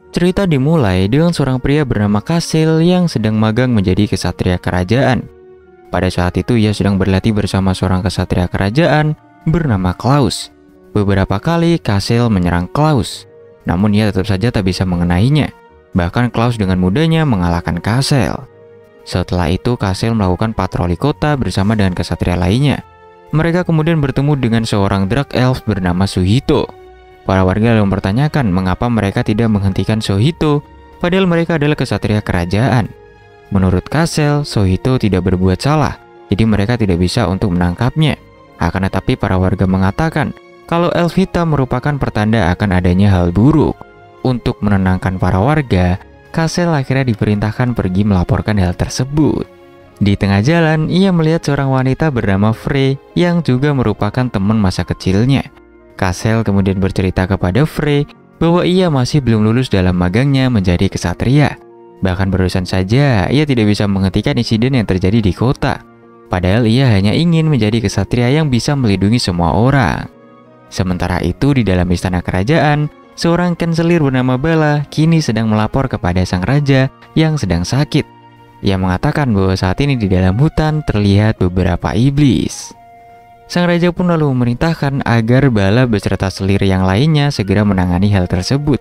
Cerita dimulai dengan seorang pria bernama Kasil yang sedang magang menjadi kesatria kerajaan. Pada saat itu ia sedang berlatih bersama seorang kesatria kerajaan bernama Klaus. Beberapa kali Kasil menyerang Klaus, namun ia tetap saja tak bisa mengenainya. Bahkan Klaus dengan mudahnya mengalahkan Kasil. Setelah itu Kasil melakukan patroli kota bersama dengan kesatria lainnya. Mereka kemudian bertemu dengan seorang Dark Elf bernama Suhito. Para warga lalu mempertanyakan mengapa mereka tidak menghentikan Suhito, padahal mereka adalah kesatria kerajaan. Menurut Kasil, Suhito tidak berbuat salah, jadi mereka tidak bisa untuk menangkapnya. Akan tetapi para warga mengatakan kalau elf hitam merupakan pertanda akan adanya hal buruk. Untuk menenangkan para warga, Kasil akhirnya diperintahkan pergi melaporkan hal tersebut. Di tengah jalan, ia melihat seorang wanita bernama Frey yang juga merupakan teman masa kecilnya. Kasil kemudian bercerita kepada Frey bahwa ia masih belum lulus dalam magangnya menjadi kesatria. Bahkan barusan saja ia tidak bisa menghentikan insiden yang terjadi di kota. Padahal ia hanya ingin menjadi kesatria yang bisa melindungi semua orang. Sementara itu di dalam istana kerajaan, seorang kanselir bernama Bala kini sedang melapor kepada sang raja yang sedang sakit. Ia mengatakan bahwa saat ini di dalam hutan terlihat beberapa iblis. Sang raja pun lalu memerintahkan agar Bala beserta selir yang lainnya segera menangani hal tersebut.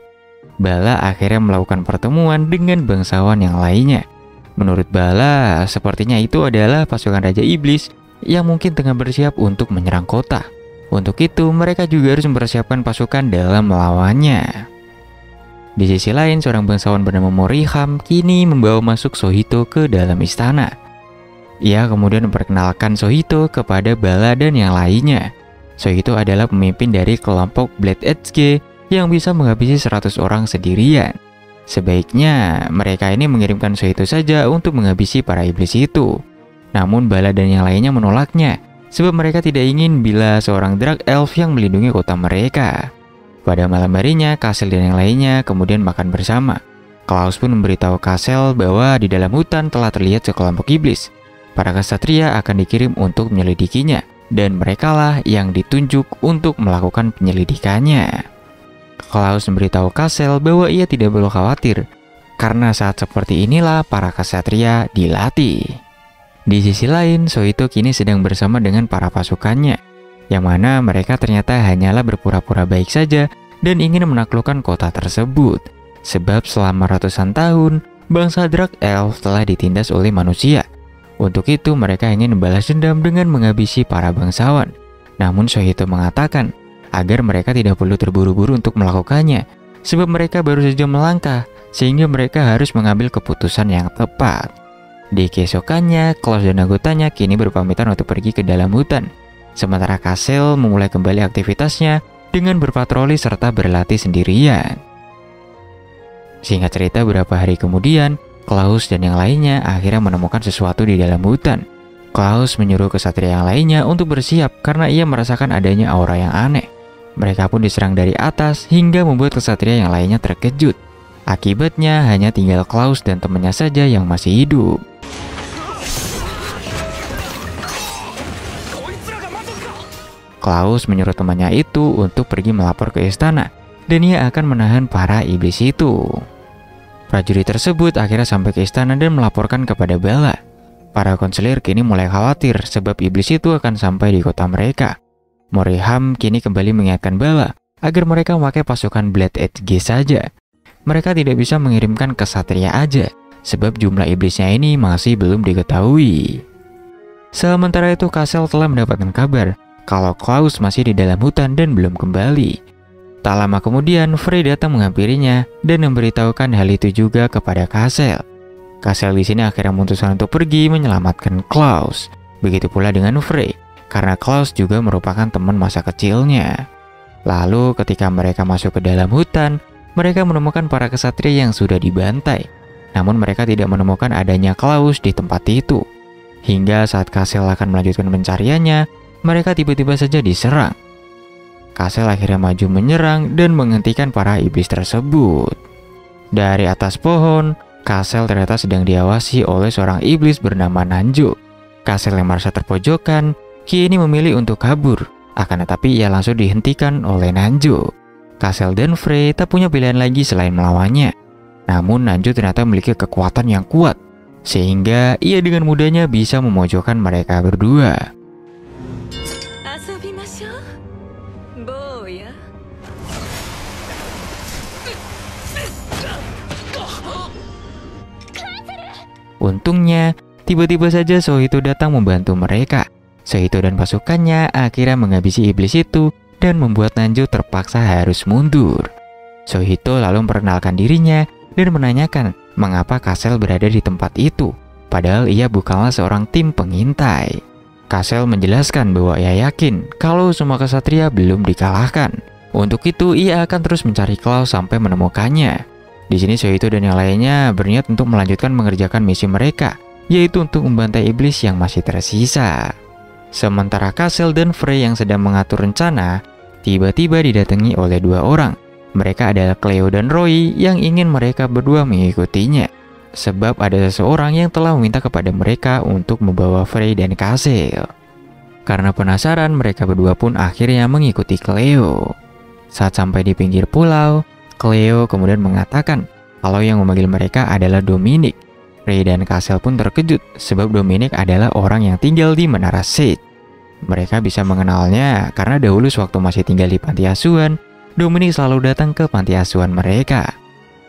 Bala akhirnya melakukan pertemuan dengan bangsawan yang lainnya. Menurut Bala, sepertinya itu adalah pasukan Raja Iblis yang mungkin tengah bersiap untuk menyerang kota. Untuk itu, mereka juga harus mempersiapkan pasukan dalam melawannya. Di sisi lain, seorang bangsawan bernama Moriham kini membawa masuk Suhito ke dalam istana. Ia kemudian memperkenalkan Suhito kepada Bala dan yang lainnya. Suhito adalah pemimpin dari kelompok Blade HG yang bisa menghabisi 100 orang sendirian. Sebaiknya mereka ini mengirimkan Suhito saja untuk menghabisi para iblis itu. Namun Bala dan yang lainnya menolaknya, sebab mereka tidak ingin bila seorang Dark Elf yang melindungi kota mereka. Pada malam harinya, Kasil dan yang lainnya kemudian makan bersama. Klaus pun memberitahu Kasil bahwa di dalam hutan telah terlihat sekelompok iblis. Para kesatria akan dikirim untuk menyelidikinya, dan merekalah yang ditunjuk untuk melakukan penyelidikannya. Klaus memberitahu Kasil bahwa ia tidak perlu khawatir, karena saat seperti inilah para kesatria dilatih. Di sisi lain, Suhito kini sedang bersama dengan para pasukannya, yang mana mereka ternyata hanyalah berpura-pura baik saja dan ingin menaklukkan kota tersebut. Sebab selama ratusan tahun, bangsa Dark Elf telah ditindas oleh manusia. Untuk itu mereka ingin membalas dendam dengan menghabisi para bangsawan. Namun Suhito mengatakan agar mereka tidak perlu terburu-buru untuk melakukannya, sebab mereka baru saja melangkah, sehingga mereka harus mengambil keputusan yang tepat. Di keesokannya, Klaus dan anggotanya kini berpamitan untuk pergi ke dalam hutan. Sementara Kasil memulai kembali aktivitasnya dengan berpatroli serta berlatih sendirian. Singkat cerita, beberapa hari kemudian, Klaus dan yang lainnya akhirnya menemukan sesuatu di dalam hutan. Klaus menyuruh kesatria yang lainnya untuk bersiap karena ia merasakan adanya aura yang aneh. Mereka pun diserang dari atas hingga membuat kesatria yang lainnya terkejut. Akibatnya hanya tinggal Klaus dan temannya saja yang masih hidup. Klaus menyuruh temannya itu untuk pergi melapor ke istana, dan ia akan menahan para iblis itu. Prajurit tersebut akhirnya sampai ke istana dan melaporkan kepada Bala. Para konselir kini mulai khawatir sebab iblis itu akan sampai di kota mereka. Moriham kini kembali mengingatkan Bala agar mereka memakai pasukan Blade HG saja. Mereka tidak bisa mengirimkan kesatria aja, sebab jumlah iblisnya ini masih belum diketahui. Sementara itu, Kasil telah mendapatkan kabar kalau Klaus masih di dalam hutan dan belum kembali. Tak lama kemudian, Frey datang menghampirinya dan memberitahukan hal itu juga kepada Kasil. Kasil di sini akhirnya memutuskan untuk pergi menyelamatkan Klaus. Begitu pula dengan Frey, karena Klaus juga merupakan teman masa kecilnya. Lalu ketika mereka masuk ke dalam hutan, mereka menemukan para kesatria yang sudah dibantai. Namun mereka tidak menemukan adanya Klaus di tempat itu. Hingga saat Kasil akan melanjutkan pencariannya, mereka tiba-tiba saja diserang. Kasil akhirnya maju menyerang dan menghentikan para iblis tersebut. Dari atas pohon, Kasil ternyata sedang diawasi oleh seorang iblis bernama Nanjo. Kasil yang merasa terpojokan, kini memilih untuk kabur. Akan tetapi ia langsung dihentikan oleh Nanjo. Castle dan Frey tak punya pilihan lagi selain melawannya. Namun Nanjo ternyata memiliki kekuatan yang kuat, sehingga ia dengan mudahnya bisa memojokkan mereka berdua. Untungnya, tiba-tiba saja Sohito datang membantu mereka. Sohito dan pasukannya akhirnya menghabisi iblis itu dan membuat Nanjo terpaksa harus mundur. Sohito lalu memperkenalkan dirinya dan menanyakan mengapa Castle berada di tempat itu, padahal ia bukanlah seorang tim pengintai. Castle menjelaskan bahwa ia yakin kalau semua kesatria belum dikalahkan. Untuk itu, ia akan terus mencari Klaus sampai menemukannya. Di sini Sohito dan yang lainnya berniat untuk melanjutkan mengerjakan misi mereka, yaitu untuk membantai iblis yang masih tersisa. Sementara Castle dan Frey yang sedang mengatur rencana, tiba-tiba didatangi oleh dua orang. Mereka adalah Cleo dan Roy yang ingin mereka berdua mengikutinya. Sebab ada seseorang yang telah meminta kepada mereka untuk membawa Frey dan Castle. Karena penasaran, mereka berdua pun akhirnya mengikuti Cleo. Saat sampai di pinggir pulau, Cleo kemudian mengatakan kalau yang memanggil mereka adalah Dominic. Frey dan Castle pun terkejut sebab Dominic adalah orang yang tinggal di Menara Sage. Mereka bisa mengenalnya karena dahulu sewaktu masih tinggal di panti asuhan, Dominic selalu datang ke panti asuhan mereka.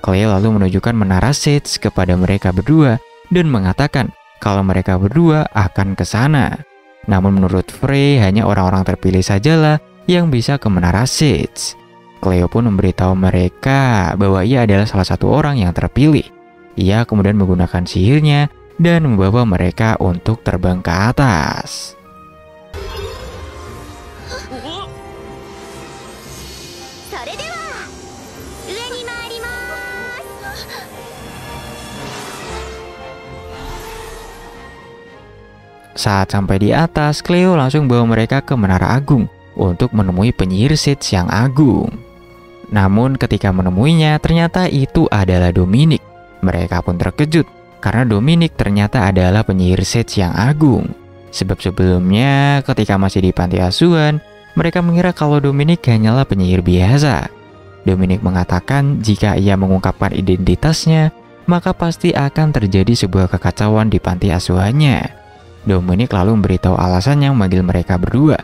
Cleo lalu menunjukkan Menara Sage kepada mereka berdua dan mengatakan kalau mereka berdua akan ke sana. Namun menurut Frey hanya orang-orang terpilih sajalah yang bisa ke Menara Sage. Cleo pun memberitahu mereka bahwa ia adalah salah satu orang yang terpilih. Ia kemudian menggunakan sihirnya dan membawa mereka untuk terbang ke atas. Saat sampai di atas, Cleo langsung bawa mereka ke Menara Agung untuk menemui penyihir Sage yang agung. Namun ketika menemuinya, ternyata itu adalah Dominic. Mereka pun terkejut karena Dominic ternyata adalah penyihir Sage yang agung. Sebab sebelumnya ketika masih di panti asuhan, mereka mengira kalau Dominic hanyalah penyihir biasa. Dominic mengatakan jika ia mengungkapkan identitasnya, maka pasti akan terjadi sebuah kekacauan di panti asuhannya. Dominic lalu memberitahu alasan yang memanggil mereka berdua,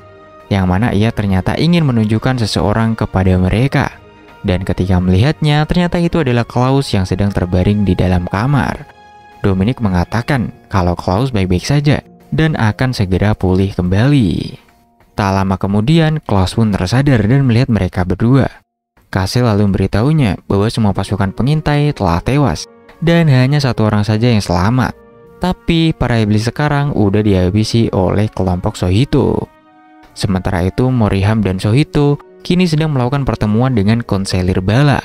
yang mana ia ternyata ingin menunjukkan seseorang kepada mereka. Dan ketika melihatnya, ternyata itu adalah Klaus yang sedang terbaring di dalam kamar. Dominic mengatakan kalau Klaus baik-baik saja dan akan segera pulih kembali. Tak lama kemudian, Klaus pun tersadar dan melihat mereka berdua. Castle lalu memberitahunya bahwa semua pasukan pengintai telah tewas dan hanya satu orang saja yang selamat. Tapi para iblis sekarang udah dihabisi oleh kelompok Sohito. Sementara itu, Moriham dan Sohito kini sedang melakukan pertemuan dengan konselir bala.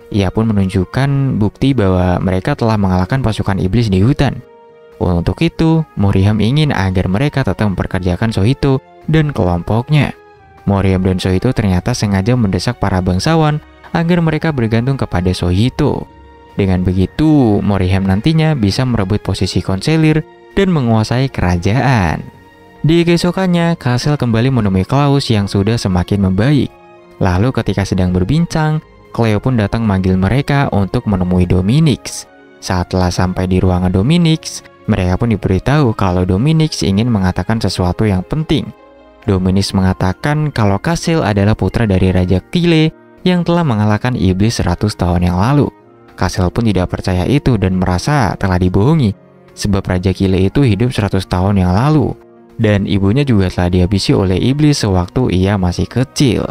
Ia pun menunjukkan bukti bahwa mereka telah mengalahkan pasukan iblis di hutan. Untuk itu, Moriham ingin agar mereka tetap memperkerjakan Sohito dan kelompoknya. Moriham dan Sohito ternyata sengaja mendesak para bangsawan agar mereka bergantung kepada Sohito. Dengan begitu, Moriham nantinya bisa merebut posisi konselir dan menguasai kerajaan. Di keesokannya, Castle kembali menemui Klaus yang sudah semakin membaik. Lalu ketika sedang berbincang, Cleo pun datang memanggil mereka untuk menemui Dominic. Saat telah sampai di ruangan Dominic, mereka pun diberitahu kalau Dominic ingin mengatakan sesuatu yang penting. Dominic mengatakan kalau Castle adalah putra dari Raja Kile yang telah mengalahkan iblis 100 tahun yang lalu. Castle pun tidak percaya itu dan merasa telah dibohongi, sebab Raja Kile itu hidup 100 tahun yang lalu. Dan ibunya juga telah dihabisi oleh iblis sewaktu ia masih kecil.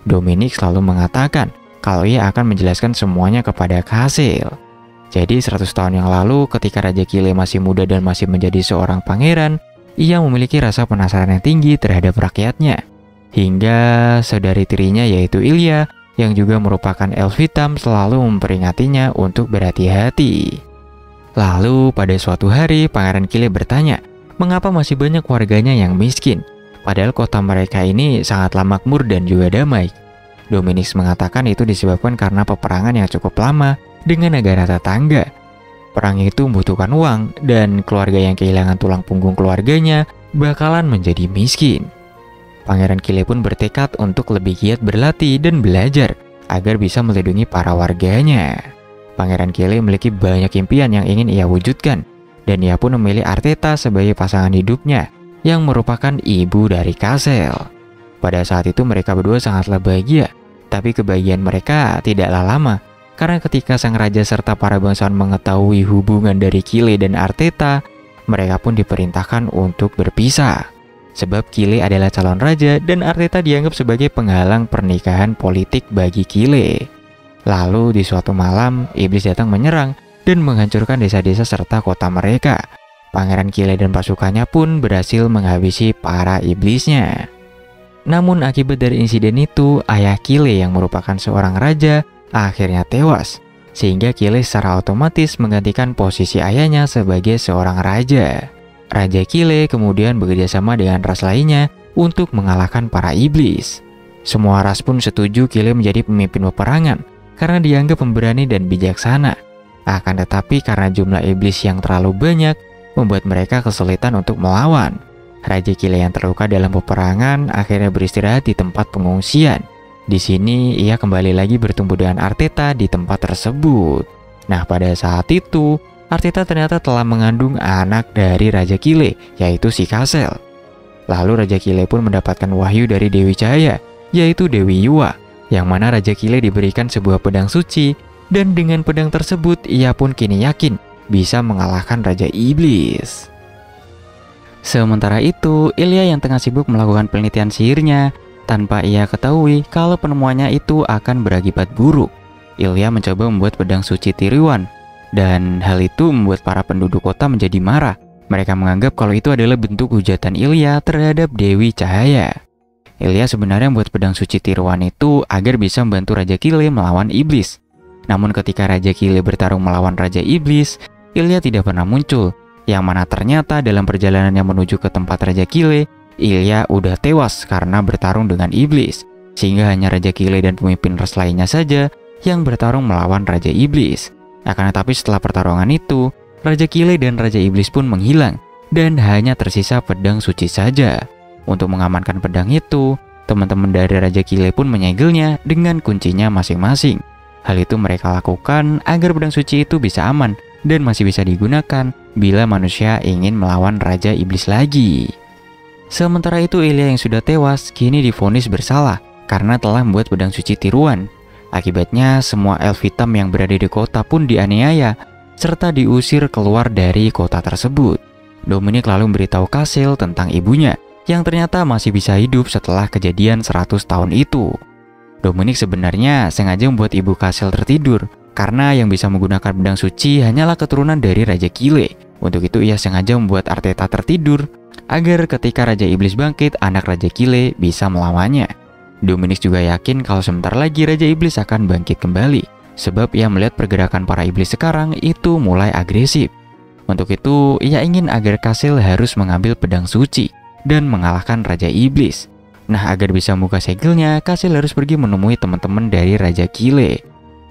Dominic selalu mengatakan kalau ia akan menjelaskan semuanya kepada Castle. Jadi 100 tahun yang lalu ketika Raja Kile masih muda dan masih menjadi seorang pangeran, ia memiliki rasa penasaran yang tinggi terhadap rakyatnya. Hingga saudari tirinya yaitu Ilya yang juga merupakan elf hitam selalu memperingatinya untuk berhati-hati. Lalu pada suatu hari Pangeran Kile bertanya, mengapa masih banyak warganya yang miskin? Padahal kota mereka ini sangatlah makmur dan juga damai. Dominic mengatakan itu disebabkan karena peperangan yang cukup lama dengan negara tetangga. Perang itu membutuhkan uang dan keluarga yang kehilangan tulang punggung keluarganya bakalan menjadi miskin. Pangeran Kile pun bertekad untuk lebih giat berlatih dan belajar agar bisa melindungi para warganya. Pangeran Kile memiliki banyak impian yang ingin ia wujudkan, dan ia pun memilih Arteta sebagai pasangan hidupnya, yang merupakan ibu dari Kassel. Pada saat itu mereka berdua sangatlah bahagia, tapi kebahagiaan mereka tidaklah lama, karena ketika sang raja serta para bangsawan mengetahui hubungan dari Kile dan Arteta, mereka pun diperintahkan untuk berpisah. Sebab Kile adalah calon raja dan Arteta dianggap sebagai penghalang pernikahan politik bagi Kile. Lalu di suatu malam, iblis datang menyerang dan menghancurkan desa-desa serta kota mereka. Pangeran Kile dan pasukannya pun berhasil menghabisi para iblisnya. Namun akibat dari insiden itu, ayah Kile yang merupakan seorang raja akhirnya tewas, sehingga Kile secara otomatis menggantikan posisi ayahnya sebagai seorang raja. Raja Kile kemudian bekerjasama dengan ras lainnya untuk mengalahkan para iblis. Semua ras pun setuju Kile menjadi pemimpin peperangan karena dianggap pemberani dan bijaksana. Akan tetapi karena jumlah iblis yang terlalu banyak, membuat mereka kesulitan untuk melawan. Raja Kile yang terluka dalam peperangan akhirnya beristirahat di tempat pengungsian. Di sini ia kembali lagi bertemu dengan Arteta di tempat tersebut. Nah, pada saat itu Arteta ternyata telah mengandung anak dari Raja Kile, yaitu si Kassel. Lalu Raja Kile pun mendapatkan wahyu dari Dewi Cahaya, yaitu Dewi Yuwa, yang mana Raja Kile diberikan sebuah pedang suci, dan dengan pedang tersebut ia pun kini yakin bisa mengalahkan Raja Iblis. Sementara itu, Ilya yang tengah sibuk melakukan penelitian sihirnya, tanpa ia ketahui kalau penemuannya itu akan berakibat buruk. Ilya mencoba membuat pedang suci tiruan, dan hal itu membuat para penduduk kota menjadi marah. Mereka menganggap kalau itu adalah bentuk hujatan Ilya terhadap Dewi Cahaya. Ilya sebenarnya membuat pedang suci tiruan itu agar bisa membantu Raja Kile melawan iblis. Namun ketika Raja Kile bertarung melawan Raja Iblis, Ilya tidak pernah muncul, yang mana ternyata dalam perjalanannya menuju ke tempat Raja Kile, Ilya udah tewas karena bertarung dengan iblis, sehingga hanya Raja Kile dan pemimpin ras lainnya saja yang bertarung melawan Raja Iblis. Akan tetapi setelah pertarungan itu, Raja Kile dan Raja Iblis pun menghilang, dan hanya tersisa pedang suci saja. Untuk mengamankan pedang itu, teman-teman dari Raja Kile pun menyegelnya dengan kuncinya masing-masing. Hal itu mereka lakukan agar pedang suci itu bisa aman dan masih bisa digunakan bila manusia ingin melawan Raja Iblis lagi. Sementara itu Ilya yang sudah tewas kini divonis bersalah karena telah membuat pedang suci tiruan. Akibatnya semua elf hitam yang berada di kota pun dianiaya serta diusir keluar dari kota tersebut. Dominic lalu memberitahu Kassel tentang ibunya yang ternyata masih bisa hidup setelah kejadian 100 tahun itu. Dominic sebenarnya sengaja membuat ibu Kassel tertidur karena yang bisa menggunakan pedang suci hanyalah keturunan dari Raja Kile. Untuk itu ia sengaja membuat Arteta tertidur agar ketika Raja Iblis bangkit, anak Raja Kile bisa melawannya. Dominic juga yakin kalau sebentar lagi Raja Iblis akan bangkit kembali, sebab ia melihat pergerakan para iblis sekarang itu mulai agresif. Untuk itu ia ingin agar Kassel harus mengambil pedang suci dan mengalahkan Raja Iblis. Nah, agar bisa membuka segelnya, Kassel harus pergi menemui teman-teman dari Raja Kile.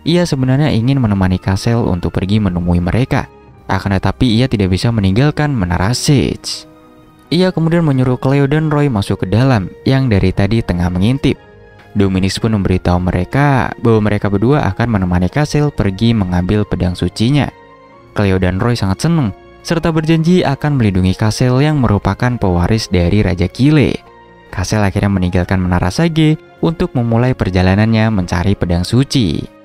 Ia sebenarnya ingin menemani Kassel untuk pergi menemui mereka. Akan tetapi ia tidak bisa meninggalkan Menara Sage. Ia kemudian menyuruh Cleo dan Roy masuk ke dalam yang dari tadi tengah mengintip. Dominic pun memberitahu mereka bahwa mereka berdua akan menemani Kassel pergi mengambil pedang sucinya. Cleo dan Roy sangat senang serta berjanji akan melindungi Kassel yang merupakan pewaris dari Raja Kile. Kassel akhirnya meninggalkan Menara Sage untuk memulai perjalanannya mencari pedang suci.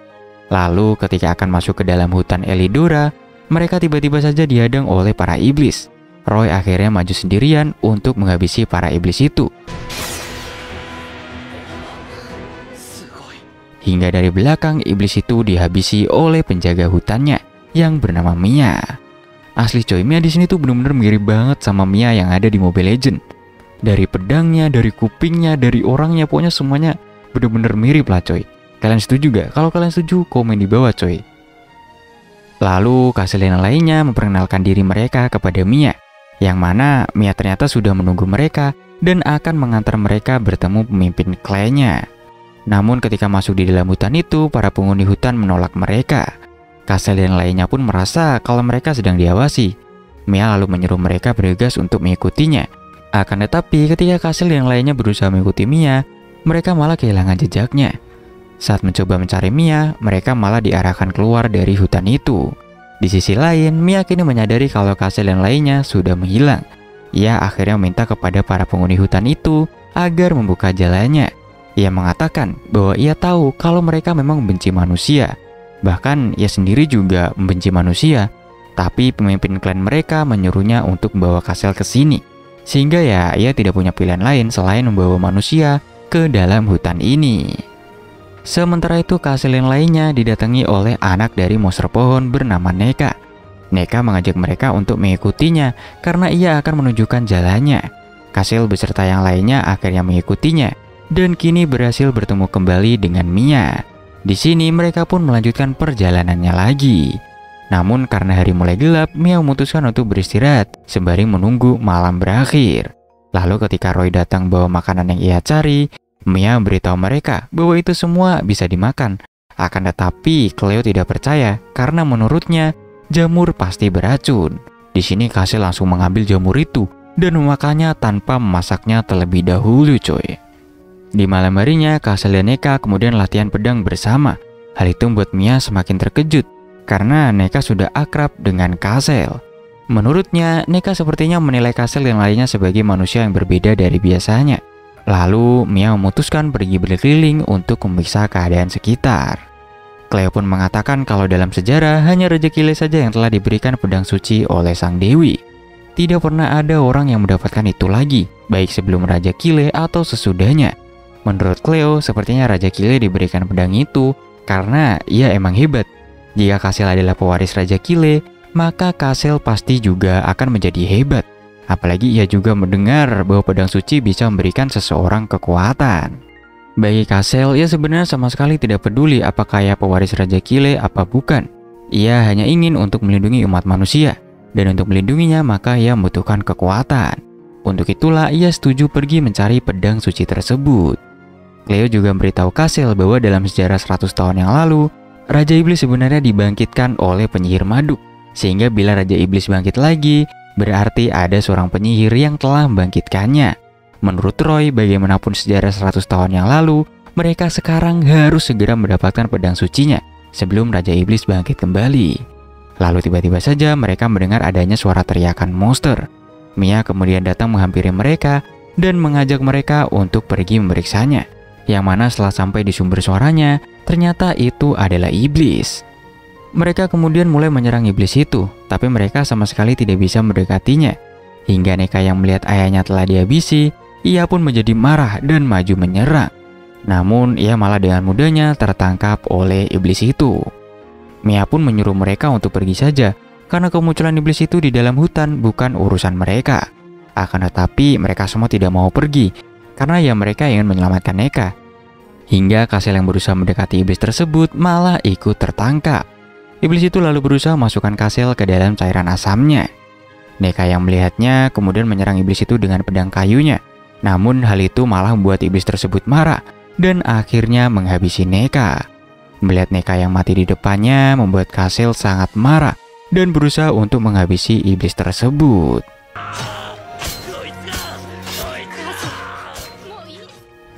Lalu ketika akan masuk ke dalam hutan Elidora, mereka tiba-tiba saja dihadang oleh para iblis. Roy akhirnya maju sendirian untuk menghabisi para iblis itu. Hingga dari belakang iblis itu dihabisi oleh penjaga hutannya yang bernama Mia. Asli coy, Mia di sini tuh bener-bener mirip banget sama Mia yang ada di Mobile Legends. Dari pedangnya, dari kupingnya, dari orangnya, pokoknya semuanya bener-bener mirip lah coy. Kalian setuju gak? Kalau kalian setuju, komen di bawah coy. Lalu Kassel yang lainnya memperkenalkan diri mereka kepada Mia, yang mana Mia ternyata sudah menunggu mereka dan akan mengantar mereka bertemu pemimpin klannya. Namun ketika masuk di dalam hutan itu, para penghuni hutan menolak mereka. Kassel dan lainnya pun merasa kalau mereka sedang diawasi. Mia lalu menyuruh mereka bergegas untuk mengikutinya. Akan tetapi ketika Kassel dan lainnya berusaha mengikuti Mia, mereka malah kehilangan jejaknya. Saat mencoba mencari Mia, mereka malah diarahkan keluar dari hutan itu. Di sisi lain, Mia kini menyadari kalau Kasel dan lainnya sudah menghilang. Ia akhirnya meminta kepada para penghuni hutan itu agar membuka jalannya. Ia mengatakan bahwa ia tahu kalau mereka memang membenci manusia. Bahkan ia sendiri juga membenci manusia. Tapi pemimpin klan mereka menyuruhnya untuk membawa Kasel ke sini. Sehingga ya ia tidak punya pilihan lain selain membawa manusia ke dalam hutan ini. Sementara itu Kasel yang lainnya didatangi oleh anak dari monster pohon bernama Neka. Neka mengajak mereka untuk mengikutinya karena ia akan menunjukkan jalannya. Kasel beserta yang lainnya akhirnya mengikutinya dan kini berhasil bertemu kembali dengan Mia. Di sini mereka pun melanjutkan perjalanannya lagi. Namun karena hari mulai gelap, Mia memutuskan untuk beristirahat sembari menunggu malam berakhir. Lalu ketika Roy datang bawa makanan yang ia cari, Mia memberitahu mereka bahwa itu semua bisa dimakan. Akan tetapi Cleo tidak percaya karena menurutnya jamur pasti beracun. Di sini Kasel langsung mengambil jamur itu dan memakannya tanpa memasaknya terlebih dahulu, coy. Di malam harinya, Kasel dan Neka kemudian latihan pedang bersama. Hal itu membuat Mia semakin terkejut karena Neka sudah akrab dengan Kasel. Menurutnya, Neka sepertinya menilai Kasel dan lainnya sebagai manusia yang berbeda dari biasanya. Lalu, Mia memutuskan pergi berkeliling untuk memeriksa keadaan sekitar. Cleo pun mengatakan kalau dalam sejarah hanya Raja Kile saja yang telah diberikan pedang suci oleh sang dewi. Tidak pernah ada orang yang mendapatkan itu lagi, baik sebelum Raja Kile atau sesudahnya. Menurut Cleo, sepertinya Raja Kile diberikan pedang itu karena ia emang hebat. Jika Kasel adalah pewaris Raja Kile, maka Kasel pasti juga akan menjadi hebat. Apalagi ia juga mendengar bahwa pedang suci bisa memberikan seseorang kekuatan. Bagi Kasel, ia sebenarnya sama sekali tidak peduli apakah ia pewaris Raja Kile apa bukan. Ia hanya ingin untuk melindungi umat manusia. Dan untuk melindunginya maka ia membutuhkan kekuatan. Untuk itulah ia setuju pergi mencari pedang suci tersebut. Cleo juga memberitahu Kasel bahwa dalam sejarah 100 tahun yang lalu, Raja Iblis sebenarnya dibangkitkan oleh penyihir Marduk. Sehingga bila Raja Iblis bangkit lagi, berarti ada seorang penyihir yang telah membangkitkannya. Menurut Roy, bagaimanapun sejarah 100 tahun yang lalu, mereka sekarang harus segera mendapatkan pedang sucinya sebelum Raja Iblis bangkit kembali. Lalu tiba-tiba saja mereka mendengar adanya suara teriakan monster. Mia kemudian datang menghampiri mereka dan mengajak mereka untuk pergi memeriksanya. Yang mana setelah sampai di sumber suaranya, ternyata itu adalah iblis. Mereka kemudian mulai menyerang iblis itu, tapi mereka sama sekali tidak bisa mendekatinya. Hingga Neka yang melihat ayahnya telah dihabisi, ia pun menjadi marah dan maju menyerang. Namun ia malah dengan mudahnya tertangkap oleh iblis itu. Mia pun menyuruh mereka untuk pergi saja, karena kemunculan iblis itu di dalam hutan bukan urusan mereka. Akan tetapi mereka semua tidak mau pergi, karena ya mereka ingin menyelamatkan Neka. Hingga Kasel yang berusaha mendekati iblis tersebut malah ikut tertangkap. Iblis itu lalu berusaha masukkan Kasel ke dalam cairan asamnya. Neka yang melihatnya kemudian menyerang iblis itu dengan pedang kayunya. Namun hal itu malah membuat iblis tersebut marah dan akhirnya menghabisi Neka. Melihat Neka yang mati di depannya membuat Kasel sangat marah dan berusaha untuk menghabisi iblis tersebut.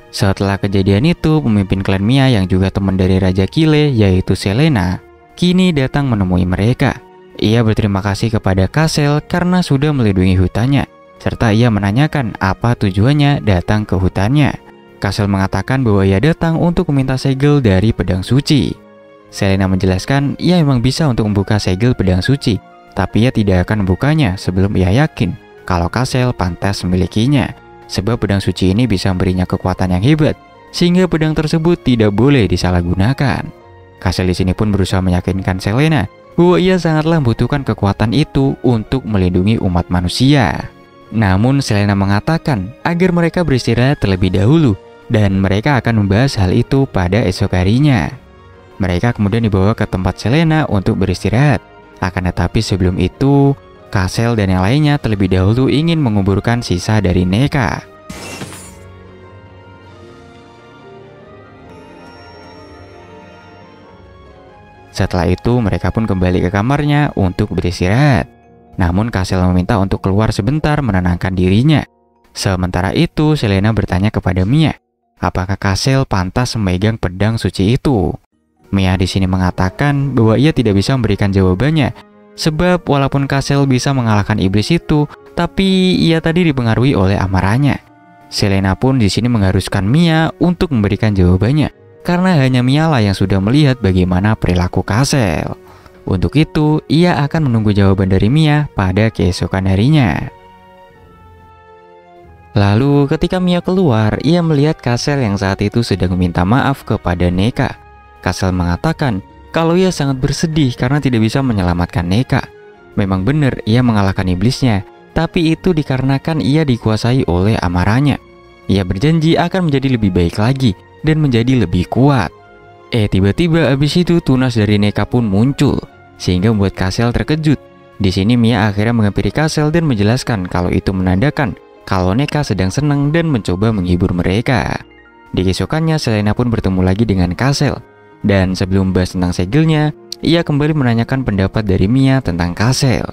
Setelah kejadian itu, pemimpin klan Mia yang juga teman dari Raja Kile yaitu Selena kini datang menemui mereka. Ia berterima kasih kepada Kasel karena sudah melindungi hutannya, serta ia menanyakan apa tujuannya datang ke hutannya. Kasel mengatakan bahwa ia datang untuk meminta segel dari pedang suci. Selena menjelaskan ia memang bisa untuk membuka segel pedang suci, tapi ia tidak akan membukanya sebelum ia yakin kalau Kasel pantas memilikinya. Sebab pedang suci ini bisa memberinya kekuatan yang hebat, sehingga pedang tersebut tidak boleh disalahgunakan. Kasel di sini pun berusaha meyakinkan Selena bahwa ia sangatlah membutuhkan kekuatan itu untuk melindungi umat manusia. Namun Selena mengatakan agar mereka beristirahat terlebih dahulu dan mereka akan membahas hal itu pada esok harinya. Mereka kemudian dibawa ke tempat Selena untuk beristirahat. Akan tetapi sebelum itu, Kasel dan yang lainnya terlebih dahulu ingin menguburkan sisa dari Neka. Setelah itu mereka pun kembali ke kamarnya untuk beristirahat. Namun Kasel meminta untuk keluar sebentar menenangkan dirinya. Sementara itu Selena bertanya kepada Mia, apakah Kasel pantas memegang pedang suci itu? Mia di sini mengatakan bahwa ia tidak bisa memberikan jawabannya, sebab walaupun Kasel bisa mengalahkan iblis itu, tapi ia tadi dipengaruhi oleh amarahnya. Selena pun di sini mengharuskan Mia untuk memberikan jawabannya, karena hanya Mia lah yang sudah melihat bagaimana perilaku Kasel. Untuk itu, ia akan menunggu jawaban dari Mia pada keesokan harinya. Lalu ketika Mia keluar, ia melihat Kasel yang saat itu sedang meminta maaf kepada Neka. Kasel mengatakan kalau ia sangat bersedih karena tidak bisa menyelamatkan Neka. Memang benar ia mengalahkan iblisnya, tapi itu dikarenakan ia dikuasai oleh amarahnya. Ia berjanji akan menjadi lebih baik lagi dan menjadi lebih kuat. Tiba-tiba abis itu tunas dari Neka pun muncul, sehingga membuat Kasel terkejut. Di sini Mia akhirnya menghampiri Kasel dan menjelaskan kalau itu menandakan kalau Neka sedang senang dan mencoba menghibur mereka. Di keesokannya Selena pun bertemu lagi dengan Kasel. Dan sebelum bahas tentang segelnya, ia kembali menanyakan pendapat dari Mia tentang Kasel.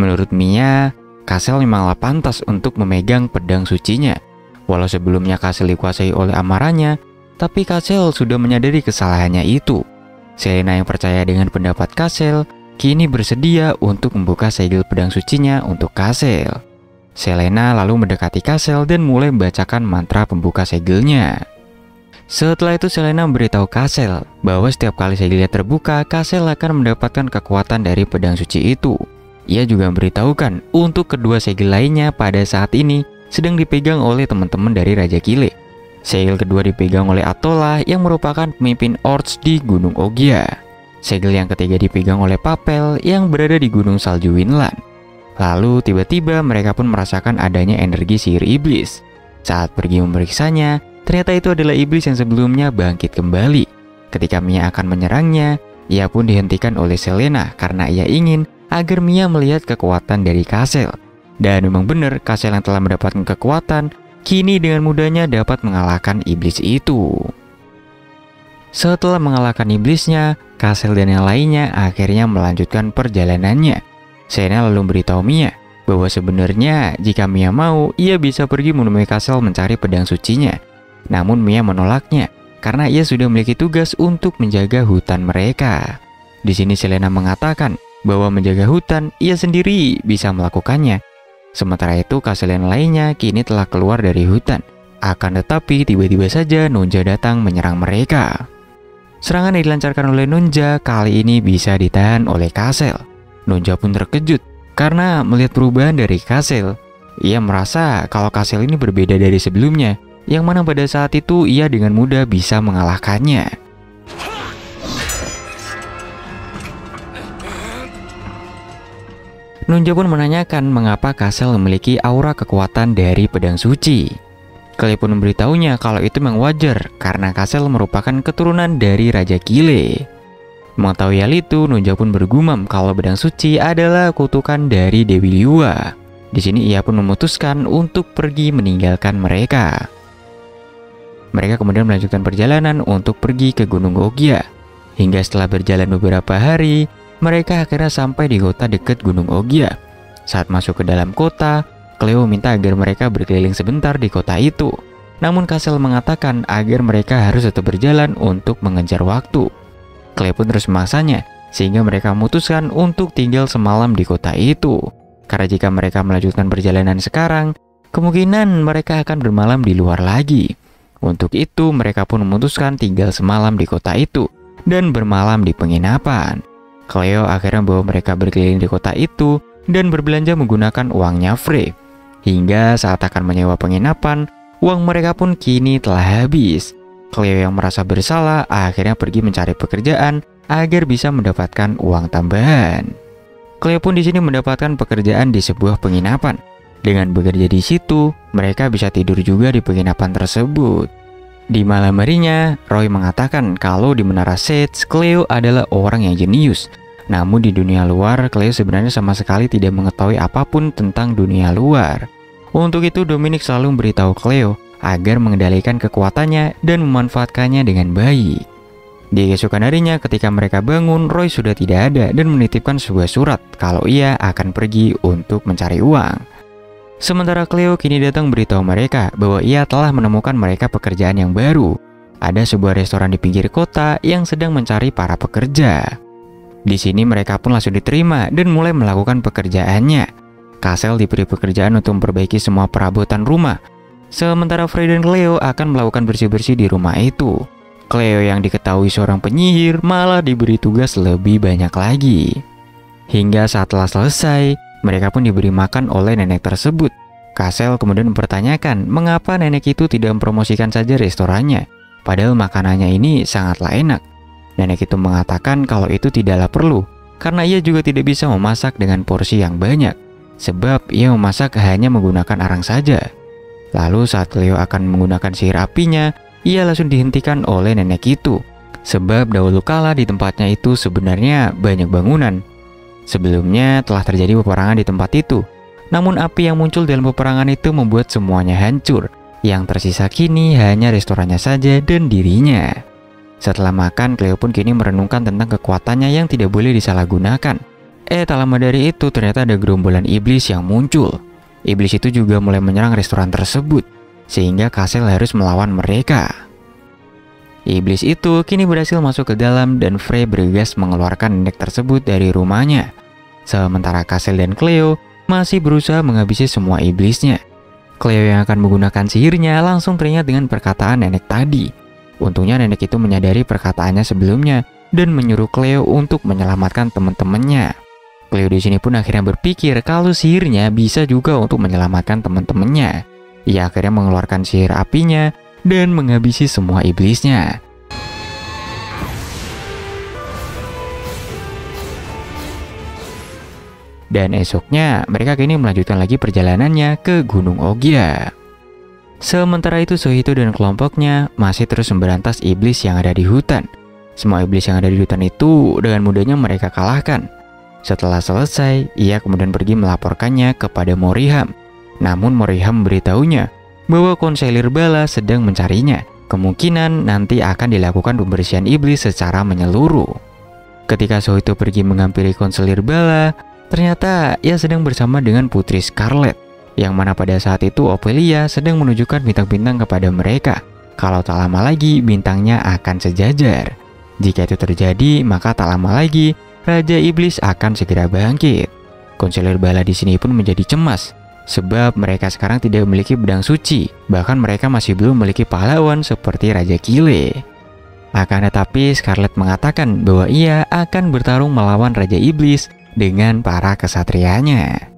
Menurut Mia, Kasel memanglah pantas untuk memegang pedang sucinya. Walau sebelumnya Kasel dikuasai oleh amarahnya, tapi Kasel sudah menyadari kesalahannya itu. Selena yang percaya dengan pendapat Kasel, kini bersedia untuk membuka segel pedang sucinya untuk Kasel. Selena lalu mendekati Kasel dan mulai membacakan mantra pembuka segelnya. Setelah itu Selena memberitahu Kasel bahwa setiap kali segelnya terbuka, Kasel akan mendapatkan kekuatan dari pedang suci itu. Ia juga memberitahukan untuk kedua segel lainnya pada saat ini sedang dipegang oleh teman-teman dari Raja Kile. Segel kedua dipegang oleh Atolla yang merupakan pemimpin Orcs di Gunung Ogia. Segel yang ketiga dipegang oleh Papel yang berada di Gunung Salju Winland. Lalu tiba-tiba mereka pun merasakan adanya energi sihir iblis. Saat pergi memeriksanya, ternyata itu adalah iblis yang sebelumnya bangkit kembali. Ketika Mia akan menyerangnya, ia pun dihentikan oleh Selena karena ia ingin agar Mia melihat kekuatan dari Kasel. Dan memang benar, Kasel yang telah mendapatkan kekuatan, kini dengan mudahnya dapat mengalahkan iblis itu. Setelah mengalahkan iblisnya, Kasel dan yang lainnya akhirnya melanjutkan perjalanannya. Selena lalu memberitahu Mia bahwa sebenarnya jika Mia mau, ia bisa pergi menemui Kasel mencari pedang sucinya. Namun Mia menolaknya karena ia sudah memiliki tugas untuk menjaga hutan mereka. Di sini Selena mengatakan bahwa menjaga hutan ia sendiri bisa melakukannya. Sementara itu Kasel dan lainnya kini telah keluar dari hutan. Akan tetapi tiba-tiba saja Nunja datang menyerang mereka. Serangan yang dilancarkan oleh Nunja kali ini bisa ditahan oleh Kasel. Nunja pun terkejut karena melihat perubahan dari Kasel. Ia merasa kalau Kasel ini berbeda dari sebelumnya, yang mana pada saat itu ia dengan mudah bisa mengalahkannya. Nunja pun menanyakan mengapa Kasel memiliki aura kekuatan dari pedang suci. Clay pun memberitahunya kalau itu memang wajar karena Kasel merupakan keturunan dari Raja Kile. Mengetahui hal itu, Nunja pun bergumam kalau pedang suci adalah kutukan dari Dewi Liua. Di sini ia pun memutuskan untuk pergi meninggalkan mereka. Mereka kemudian melanjutkan perjalanan untuk pergi ke Gunung Ogia. Hingga setelah berjalan beberapa hari, mereka akhirnya sampai di kota dekat Gunung Ogia. Saat masuk ke dalam kota, Cleo minta agar mereka berkeliling sebentar di kota itu. Namun Kasel mengatakan agar mereka harus tetap berjalan untuk mengejar waktu. Clay pun terus memaksanya, sehingga mereka memutuskan untuk tinggal semalam di kota itu. Karena jika mereka melanjutkan perjalanan sekarang, kemungkinan mereka akan bermalam di luar lagi. Untuk itu, mereka pun memutuskan tinggal semalam di kota itu dan bermalam di penginapan. Cleo akhirnya membawa mereka berkeliling di kota itu dan berbelanja menggunakan uangnya Frey. Hingga saat akan menyewa penginapan, uang mereka pun kini telah habis. Cleo yang merasa bersalah akhirnya pergi mencari pekerjaan agar bisa mendapatkan uang tambahan. Cleo pun di sini mendapatkan pekerjaan di sebuah penginapan. Dengan bekerja di situ, mereka bisa tidur juga di penginapan tersebut. Di malam harinya, Roy mengatakan kalau di Menara Sage, Cleo adalah orang yang jenius. Namun di dunia luar, Cleo sebenarnya sama sekali tidak mengetahui apapun tentang dunia luar. Untuk itu, Dominic selalu memberitahu Cleo agar mengendalikan kekuatannya dan memanfaatkannya dengan baik. Di keesokan harinya ketika mereka bangun, Roy sudah tidak ada dan menitipkan sebuah surat kalau ia akan pergi untuk mencari uang. Sementara Cleo kini datang beritahu mereka bahwa ia telah menemukan mereka pekerjaan yang baru. Ada sebuah restoran di pinggir kota yang sedang mencari para pekerja. Di sini mereka pun langsung diterima dan mulai melakukan pekerjaannya. Castle diberi pekerjaan untuk memperbaiki semua perabotan rumah. Sementara Frey dan Cleo akan melakukan bersih-bersih di rumah itu. Cleo yang diketahui seorang penyihir malah diberi tugas lebih banyak lagi. Hingga saat telah selesai, mereka pun diberi makan oleh nenek tersebut. Castle kemudian mempertanyakan mengapa nenek itu tidak mempromosikan saja restorannya, padahal makanannya ini sangatlah enak. Nenek itu mengatakan kalau itu tidaklah perlu, karena ia juga tidak bisa memasak dengan porsi yang banyak, sebab ia memasak hanya menggunakan arang saja. Lalu saat Cleo akan menggunakan sihir apinya, ia langsung dihentikan oleh nenek itu, sebab dahulu kala di tempatnya itu sebenarnya banyak bangunan. Sebelumnya telah terjadi peperangan di tempat itu, namun api yang muncul dalam peperangan itu membuat semuanya hancur. Yang tersisa kini hanya restorannya saja dan dirinya. Setelah makan, Cleo pun kini merenungkan tentang kekuatannya yang tidak boleh disalahgunakan. Tak lama dari itu ternyata ada gerombolan iblis yang muncul. Iblis itu juga mulai menyerang restoran tersebut, sehingga Castle harus melawan mereka. Iblis itu kini berhasil masuk ke dalam dan Frey bergegas mengeluarkan nenek tersebut dari rumahnya. Sementara Castle dan Cleo masih berusaha menghabisi semua iblisnya. Cleo yang akan menggunakan sihirnya langsung teringat dengan perkataan nenek tadi. Untungnya nenek itu menyadari perkataannya sebelumnya dan menyuruh Cleo untuk menyelamatkan teman-temannya. Cleo di sini pun akhirnya berpikir kalau sihirnya bisa juga untuk menyelamatkan teman-temannya. Ia akhirnya mengeluarkan sihir apinya dan menghabisi semua iblisnya. Dan esoknya mereka kini melanjutkan lagi perjalanannya ke Gunung Ogya. Sementara itu Sohito dan kelompoknya masih terus memberantas iblis yang ada di hutan. Semua iblis yang ada di hutan itu dengan mudahnya mereka kalahkan. Setelah selesai, ia kemudian pergi melaporkannya kepada Moriham. Namun Moriham memberitahunya bahwa konselir bala sedang mencarinya. Kemungkinan nanti akan dilakukan pembersihan iblis secara menyeluruh. Ketika Sohito pergi menghampiri konselir bala, ternyata ia sedang bersama dengan Putri Scarlet, yang mana pada saat itu Ophelia sedang menunjukkan bintang-bintang kepada mereka. Kalau tak lama lagi bintangnya akan sejajar. Jika itu terjadi, maka tak lama lagi Raja Iblis akan segera bangkit. Konselir bala di sini pun menjadi cemas, sebab mereka sekarang tidak memiliki pedang suci, bahkan mereka masih belum memiliki pahlawan seperti Raja Kile. Akan tetapi Scarlet mengatakan bahwa ia akan bertarung melawan Raja Iblis dengan para kesatrianya.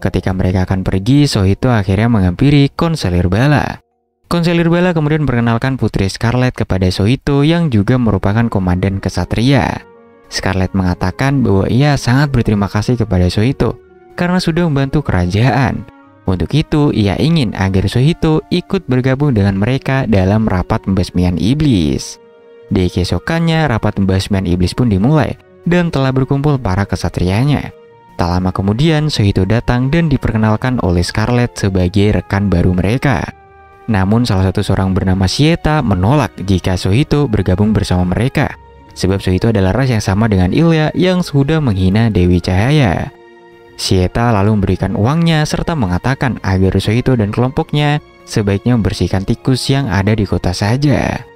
Ketika mereka akan pergi, Sohito akhirnya menghampiri konselir bala. Konselir bala kemudian memperkenalkan Putri Scarlet kepada Sohito yang juga merupakan komandan kesatria. Scarlet mengatakan bahwa ia sangat berterima kasih kepada Sohito karena sudah membantu kerajaan. Untuk itu, ia ingin agar Sohito ikut bergabung dengan mereka dalam rapat pembasmian iblis. Di keesokannya, rapat pembasmian iblis pun dimulai dan telah berkumpul para kesatrianya. Tak lama kemudian, Sohito datang dan diperkenalkan oleh Scarlet sebagai rekan baru mereka. Namun salah satu seorang bernama Shieta menolak jika Sohito bergabung bersama mereka. Sebab Sohito adalah ras yang sama dengan Ilya yang sudah menghina Dewi Cahaya. Shieta lalu memberikan uangnya serta mengatakan agar Sohito dan kelompoknya sebaiknya membersihkan tikus yang ada di kota saja.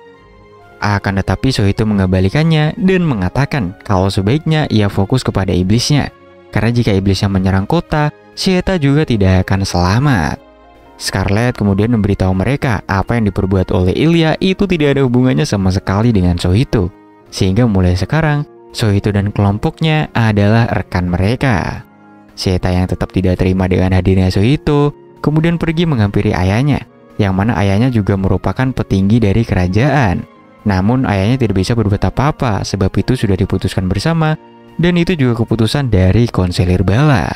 Akan tetapi Sohito mengembalikannya dan mengatakan kalau sebaiknya ia fokus kepada iblisnya. Karena jika iblisnya menyerang kota, Shieta juga tidak akan selamat. Scarlet kemudian memberitahu mereka apa yang diperbuat oleh Ilya itu tidak ada hubungannya sama sekali dengan Sohito. Sehingga mulai sekarang, Sohito dan kelompoknya adalah rekan mereka. Shieta yang tetap tidak terima dengan hadirnya Sohito, kemudian pergi menghampiri ayahnya, yang mana ayahnya juga merupakan petinggi dari kerajaan. Namun ayahnya tidak bisa berbuat apa-apa, sebab itu sudah diputuskan bersama, dan itu juga keputusan dari konselir bala.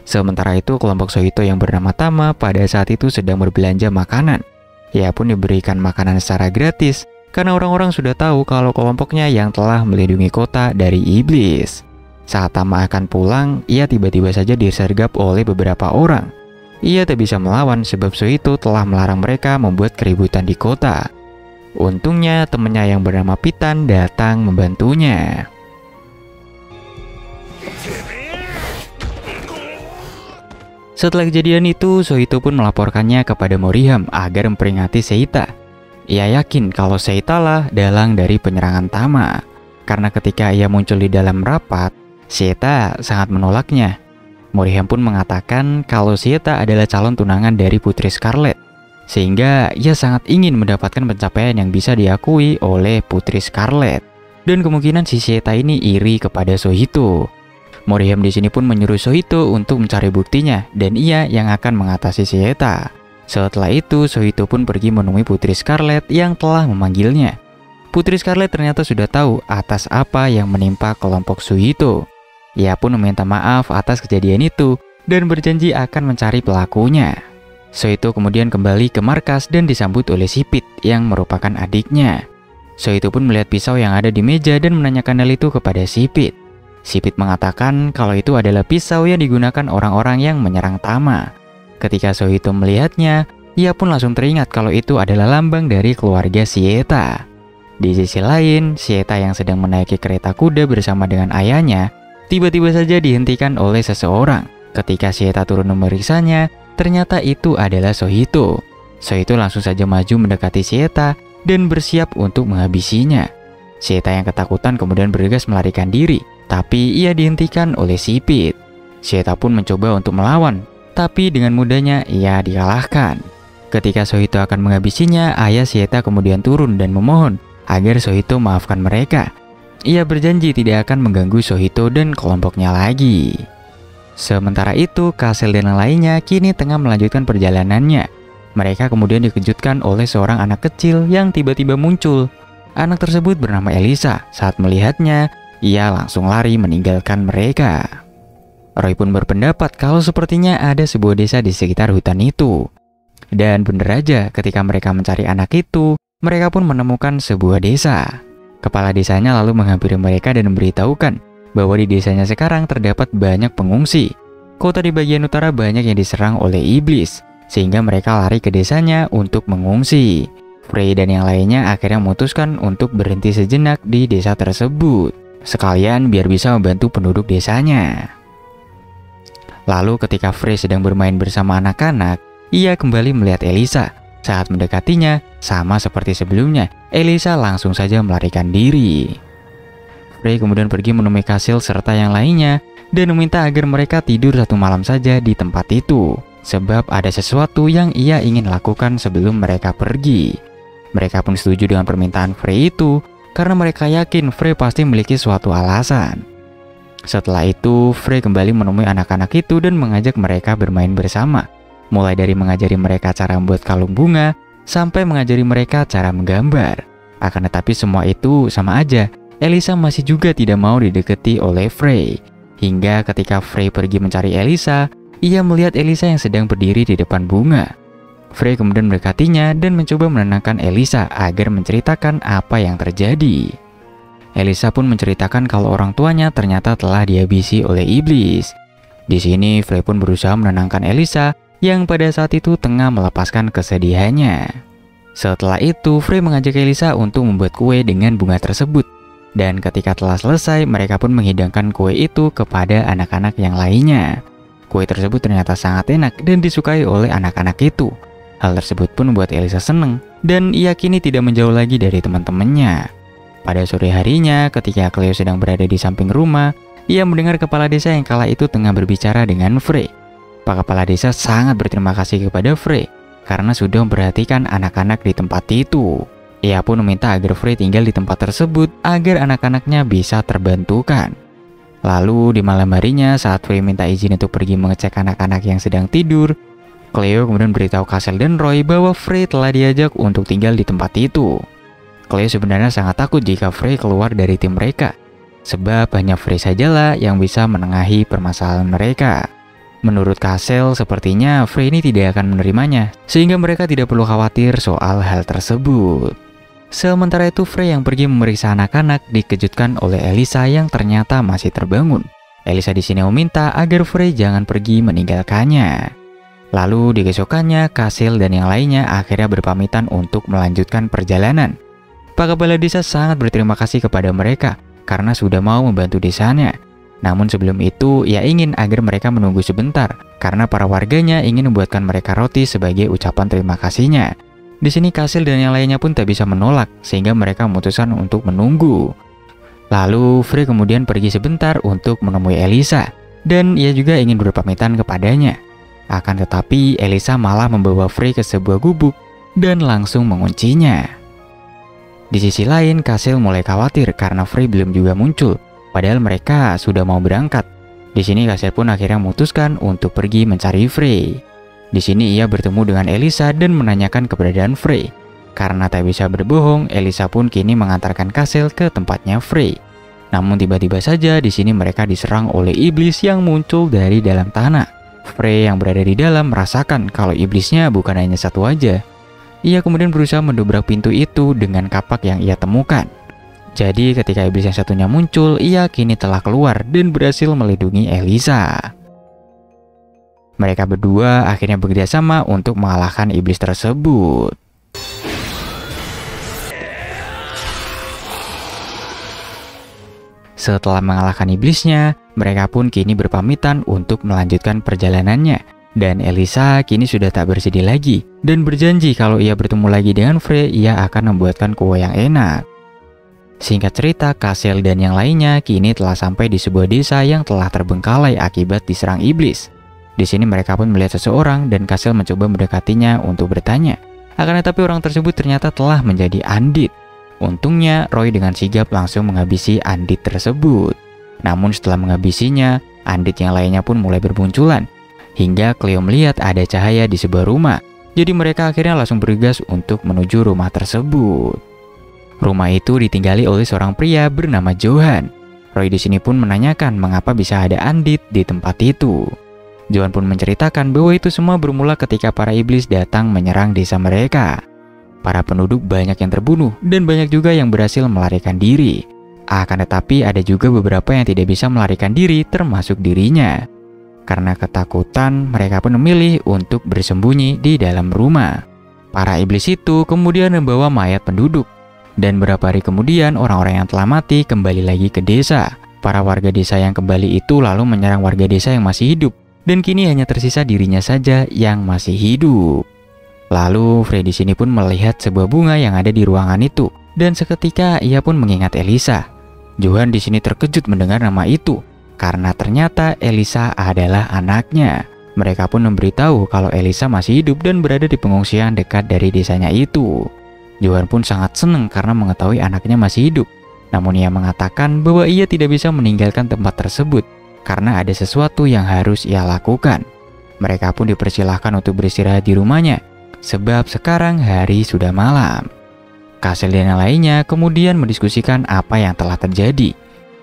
Sementara itu, kelompok Sohito yang bernama Tama pada saat itu sedang berbelanja makanan. Ia pun diberikan makanan secara gratis, karena orang-orang sudah tahu kalau kelompoknya yang telah melindungi kota dari iblis. Saat Tama akan pulang, ia tiba-tiba saja disergap oleh beberapa orang. Ia tak bisa melawan sebab Sohito telah melarang mereka membuat keributan di kota. Untungnya temannya yang bernama Pitan datang membantunya. Setelah kejadian itu, Sohito pun melaporkannya kepada Moriham agar memperingati Seita. Ia yakin kalau Seita lah dalang dari penyerangan Tama. Karena ketika ia muncul di dalam rapat, Seita sangat menolaknya. Moriham pun mengatakan kalau Seita adalah calon tunangan dari Putri Scarlet, sehingga ia sangat ingin mendapatkan pencapaian yang bisa diakui oleh Putri Scarlet. Dan kemungkinan si Seita ini iri kepada Sohito. Moriham di sini pun menyuruh Sohito untuk mencari buktinya dan ia yang akan mengatasi Seita. Setelah itu, Sohito pun pergi menemui Putri Scarlet yang telah memanggilnya. Putri Scarlet ternyata sudah tahu atas apa yang menimpa kelompok Sohito. Ia pun meminta maaf atas kejadian itu dan berjanji akan mencari pelakunya. Sohito kemudian kembali ke markas dan disambut oleh Sipit yang merupakan adiknya. Sohito pun melihat pisau yang ada di meja dan menanyakan hal itu kepada Sipit. Sipit mengatakan kalau itu adalah pisau yang digunakan orang-orang yang menyerang Tama. Ketika Sohito melihatnya, ia pun langsung teringat kalau itu adalah lambang dari keluarga Seita. Di sisi lain, Seita yang sedang menaiki kereta kuda bersama dengan ayahnya, tiba-tiba saja dihentikan oleh seseorang. Ketika Seita turun memeriksanya, ternyata itu adalah Sohito. Sohito langsung saja maju mendekati Seita dan bersiap untuk menghabisinya. Seita yang ketakutan kemudian bergegas melarikan diri. Tapi ia dihentikan oleh Sipit. Seita pun mencoba untuk melawan, tapi dengan mudahnya ia dikalahkan. Ketika Sohito akan menghabisinya, ayah Seita kemudian turun dan memohon agar Sohito maafkan mereka. Ia berjanji tidak akan mengganggu Sohito dan kelompoknya lagi. Sementara itu, Kasel dan yang lainnya kini tengah melanjutkan perjalanannya. Mereka kemudian dikejutkan oleh seorang anak kecil yang tiba-tiba muncul. Anak tersebut bernama Elisa. Saat melihatnya, ia langsung lari meninggalkan mereka. Roy pun berpendapat kalau sepertinya ada sebuah desa di sekitar hutan itu. Dan bener aja, ketika mereka mencari anak itu, mereka pun menemukan sebuah desa. Kepala desanya lalu menghampiri mereka dan memberitahukan bahwa di desanya sekarang terdapat banyak pengungsi. Kota di bagian utara banyak yang diserang oleh iblis, sehingga mereka lari ke desanya untuk mengungsi. Frey dan yang lainnya akhirnya memutuskan untuk berhenti sejenak di desa tersebut. Sekalian biar bisa membantu penduduk desanya. Lalu ketika Frey sedang bermain bersama anak-anak, ia kembali melihat Elisa. Saat mendekatinya, sama seperti sebelumnya, Elisa langsung saja melarikan diri. Frey kemudian pergi menemui Kasel serta yang lainnya dan meminta agar mereka tidur satu malam saja di tempat itu. Sebab ada sesuatu yang ia ingin lakukan sebelum mereka pergi. Mereka pun setuju dengan permintaan Frey itu, karena mereka yakin Frey pasti memiliki suatu alasan. Setelah itu, Frey kembali menemui anak-anak itu dan mengajak mereka bermain bersama. Mulai dari mengajari mereka cara membuat kalung bunga, sampai mengajari mereka cara menggambar. Akan tetapi semua itu sama aja, Elisa masih juga tidak mau didekati oleh Frey. Hingga ketika Frey pergi mencari Elisa, ia melihat Elisa yang sedang berdiri di depan bunga. Frey kemudian mendekatinya dan mencoba menenangkan Elisa agar menceritakan apa yang terjadi. Elisa pun menceritakan kalau orang tuanya ternyata telah dihabisi oleh iblis. Di sini Frey pun berusaha menenangkan Elisa yang pada saat itu tengah melepaskan kesedihannya. Setelah itu, Frey mengajak Elisa untuk membuat kue dengan bunga tersebut. Dan ketika telah selesai, mereka pun menghidangkan kue itu kepada anak-anak yang lainnya. Kue tersebut ternyata sangat enak dan disukai oleh anak-anak itu. Hal tersebut pun membuat Elisa senang dan ia kini tidak menjauh lagi dari teman-temannya. Pada sore harinya, ketika Cleo sedang berada di samping rumah, ia mendengar kepala desa yang kala itu tengah berbicara dengan Frey. Pak Kepala Desa sangat berterima kasih kepada Frey karena sudah memperhatikan anak-anak di tempat itu. Ia pun meminta agar Frey tinggal di tempat tersebut agar anak-anaknya bisa terbantukan. Lalu di malam harinya, saat Frey minta izin untuk pergi mengecek anak-anak yang sedang tidur, Cleo kemudian beritahu Kasel dan Roy bahwa Frey telah diajak untuk tinggal di tempat itu. Cleo sebenarnya sangat takut jika Frey keluar dari tim mereka, sebab hanya Frey sajalah yang bisa menengahi permasalahan mereka. Menurut Kasel, sepertinya Frey ini tidak akan menerimanya, sehingga mereka tidak perlu khawatir soal hal tersebut. Sementara itu, Frey yang pergi memeriksa anak-anak dikejutkan oleh Elisa yang ternyata masih terbangun. Elisa di sini meminta agar Frey jangan pergi meninggalkannya. Lalu di keesokannya, Kasel dan yang lainnya akhirnya berpamitan untuk melanjutkan perjalanan. Pak Kepala Desa sangat berterima kasih kepada mereka karena sudah mau membantu desanya. Namun sebelum itu, ia ingin agar mereka menunggu sebentar karena para warganya ingin membuatkan mereka roti sebagai ucapan terima kasihnya. Di sini Kasil dan yang lainnya pun tak bisa menolak, sehingga mereka memutuskan untuk menunggu. Lalu Frey kemudian pergi sebentar untuk menemui Elisa, dan ia juga ingin berpamitan kepadanya. Akan tetapi Elisa malah membawa Frey ke sebuah gubuk dan langsung menguncinya. Di sisi lain, Kasil mulai khawatir karena Frey belum juga muncul, padahal mereka sudah mau berangkat. Di sini Kasil pun akhirnya memutuskan untuk pergi mencari Frey. Di sini ia bertemu dengan Elisa dan menanyakan keberadaan Frey. Karena tak bisa berbohong, Elisa pun kini mengantarkan Kasil ke tempatnya Frey. Namun tiba-tiba saja di sini mereka diserang oleh iblis yang muncul dari dalam tanah. Frey yang berada di dalam merasakan kalau iblisnya bukan hanya satu aja. Ia kemudian berusaha mendobrak pintu itu dengan kapak yang ia temukan. Jadi ketika iblis yang satunya muncul, ia kini telah keluar dan berhasil melindungi Elisa. Mereka berdua akhirnya bekerja sama untuk mengalahkan iblis tersebut. Setelah mengalahkan iblisnya, mereka pun kini berpamitan untuk melanjutkan perjalanannya. Dan Elisa kini sudah tak bersedih lagi dan berjanji kalau ia bertemu lagi dengan Frey, ia akan membuatkan kue yang enak. Singkat cerita, Kasil dan yang lainnya kini telah sampai di sebuah desa yang telah terbengkalai akibat diserang iblis. Di sini mereka pun melihat seseorang dan Kasil mencoba mendekatinya untuk bertanya. Akan tetapi orang tersebut ternyata telah menjadi Andit. Untungnya Roy dengan sigap langsung menghabisi Andit tersebut. Namun setelah menghabisinya, Andit yang lainnya pun mulai bermunculan. Hingga Cleo melihat ada cahaya di sebuah rumah. Jadi mereka akhirnya langsung bergegas untuk menuju rumah tersebut. Rumah itu ditinggali oleh seorang pria bernama Johan. Roy di sini pun menanyakan mengapa bisa ada Andit di tempat itu. Johan pun menceritakan bahwa itu semua bermula ketika para iblis datang menyerang desa mereka. Para penduduk banyak yang terbunuh dan banyak juga yang berhasil melarikan diri. Akan tetapi ada juga beberapa yang tidak bisa melarikan diri termasuk dirinya. Karena ketakutan, mereka pun memilih untuk bersembunyi di dalam rumah. Para iblis itu kemudian membawa mayat penduduk. Dan beberapa hari kemudian orang-orang yang telah mati kembali lagi ke desa. Para warga desa yang kembali itu lalu menyerang warga desa yang masih hidup. Dan kini hanya tersisa dirinya saja yang masih hidup. Lalu Frey di sini pun melihat sebuah bunga yang ada di ruangan itu. Dan seketika ia pun mengingat Elisa. Johan di sini terkejut mendengar nama itu. Karena ternyata Elisa adalah anaknya. Mereka pun memberitahu kalau Elisa masih hidup dan berada di pengungsian dekat dari desanya itu. Johan pun sangat senang karena mengetahui anaknya masih hidup. Namun ia mengatakan bahwa ia tidak bisa meninggalkan tempat tersebut karena ada sesuatu yang harus ia lakukan. Mereka pun dipersilahkan untuk beristirahat di rumahnya, sebab sekarang hari sudah malam. Kasil dan yang lainnya kemudian mendiskusikan apa yang telah terjadi.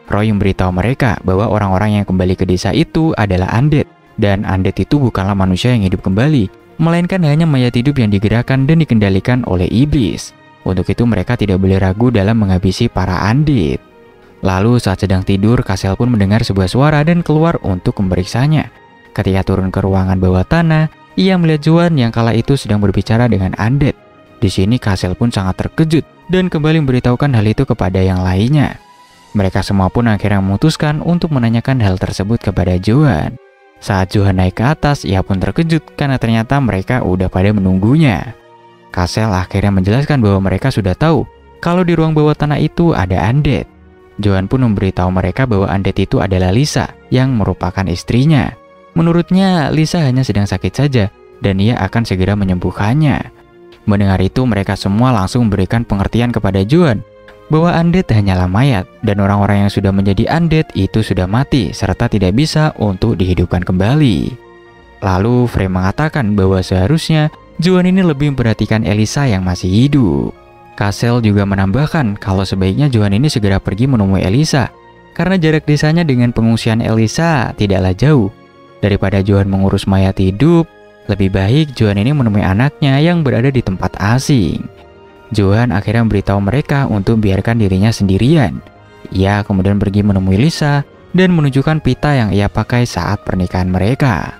Roy memberitahu mereka bahwa orang-orang yang kembali ke desa itu adalah undead. Dan undead itu bukanlah manusia yang hidup kembali, melainkan hanya mayat hidup yang digerakkan dan dikendalikan oleh iblis. Untuk itu mereka tidak boleh ragu dalam menghabisi para undead. Lalu saat sedang tidur, Kasil pun mendengar sebuah suara dan keluar untuk memeriksanya. Ketika turun ke ruangan bawah tanah, ia melihat Johan yang kala itu sedang berbicara dengan undead. Di sini Kasil pun sangat terkejut dan kembali memberitahukan hal itu kepada yang lainnya. Mereka semua pun akhirnya memutuskan untuk menanyakan hal tersebut kepada Johan. Saat Johan naik ke atas, ia pun terkejut karena ternyata mereka udah pada menunggunya. Kasil akhirnya menjelaskan bahwa mereka sudah tahu kalau di ruang bawah tanah itu ada undead. Johan pun memberitahu mereka bahwa undead itu adalah Lisa yang merupakan istrinya. Menurutnya Lisa hanya sedang sakit saja dan ia akan segera menyembuhkannya. Mendengar itu mereka semua langsung memberikan pengertian kepada Johan bahwa undead hanyalah mayat dan orang-orang yang sudah menjadi undead itu sudah mati serta tidak bisa untuk dihidupkan kembali. Lalu Frey mengatakan bahwa seharusnya Johan ini lebih memperhatikan Elisa yang masih hidup. Kasil juga menambahkan kalau sebaiknya Johan ini segera pergi menemui Elisa karena jarak desanya dengan pengungsian Elisa tidaklah jauh. Daripada Johan mengurus mayat hidup, lebih baik Johan ini menemui anaknya yang berada di tempat asing. Johan akhirnya memberitahu mereka untuk biarkan dirinya sendirian. Ia kemudian pergi menemui Lisa dan menunjukkan pita yang ia pakai saat pernikahan mereka.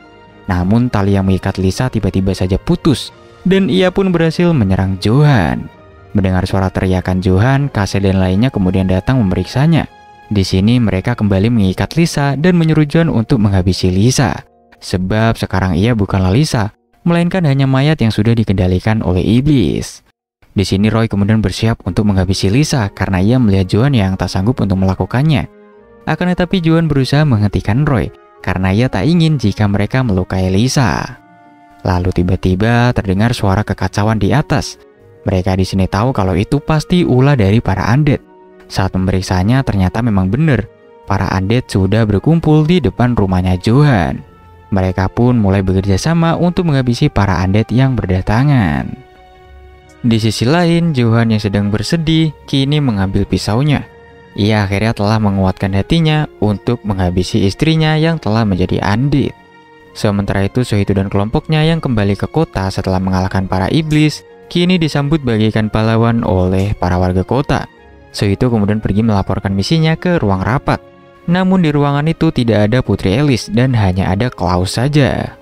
Namun tali yang mengikat Lisa tiba-tiba saja putus dan ia pun berhasil menyerang Johan. Mendengar suara teriakan Johan, Kasil dan lainnya kemudian datang memeriksanya. Di sini mereka kembali mengikat Lisa dan menyuruh Johan untuk menghabisi Lisa. sebab sekarang ia bukanlah Lisa, melainkan hanya mayat yang sudah dikendalikan oleh iblis. Di sini Roy kemudian bersiap untuk menghabisi Lisa karena ia melihat Joan yang tak sanggup untuk melakukannya. Akan tetapi Joan berusaha menghentikan Roy karena ia tak ingin jika mereka melukai Lisa. Lalu tiba-tiba terdengar suara kekacauan di atas. Mereka di sini tahu kalau itu pasti ulah dari para undead. Saat memeriksanya ternyata memang benar. Para undead sudah berkumpul di depan rumahnya Joan. Mereka pun mulai bekerja sama untuk menghabisi para undead yang berdatangan. Di sisi lain, Joan yang sedang bersedih kini mengambil pisaunya. Ia akhirnya telah menguatkan hatinya untuk menghabisi istrinya yang telah menjadi undead. Sementara itu, Sohito dan kelompoknya yang kembali ke kota setelah mengalahkan para iblis, kini disambut bagaikan pahlawan oleh para warga kota. Sohito kemudian pergi melaporkan misinya ke ruang rapat. Namun di ruangan itu tidak ada Putri Alice dan hanya ada Klaus saja.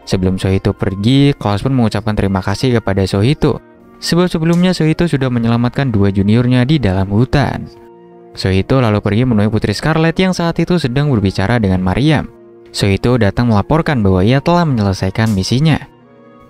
Sebelum Sohito pergi, Klaus pun mengucapkan terima kasih kepada Sohito. Sebab sebelumnya Sohito sudah menyelamatkan 2 juniornya di dalam hutan. Sohito lalu pergi menemui Putri Scarlet yang saat itu sedang berbicara dengan Mariam. Sohito datang melaporkan bahwa ia telah menyelesaikan misinya.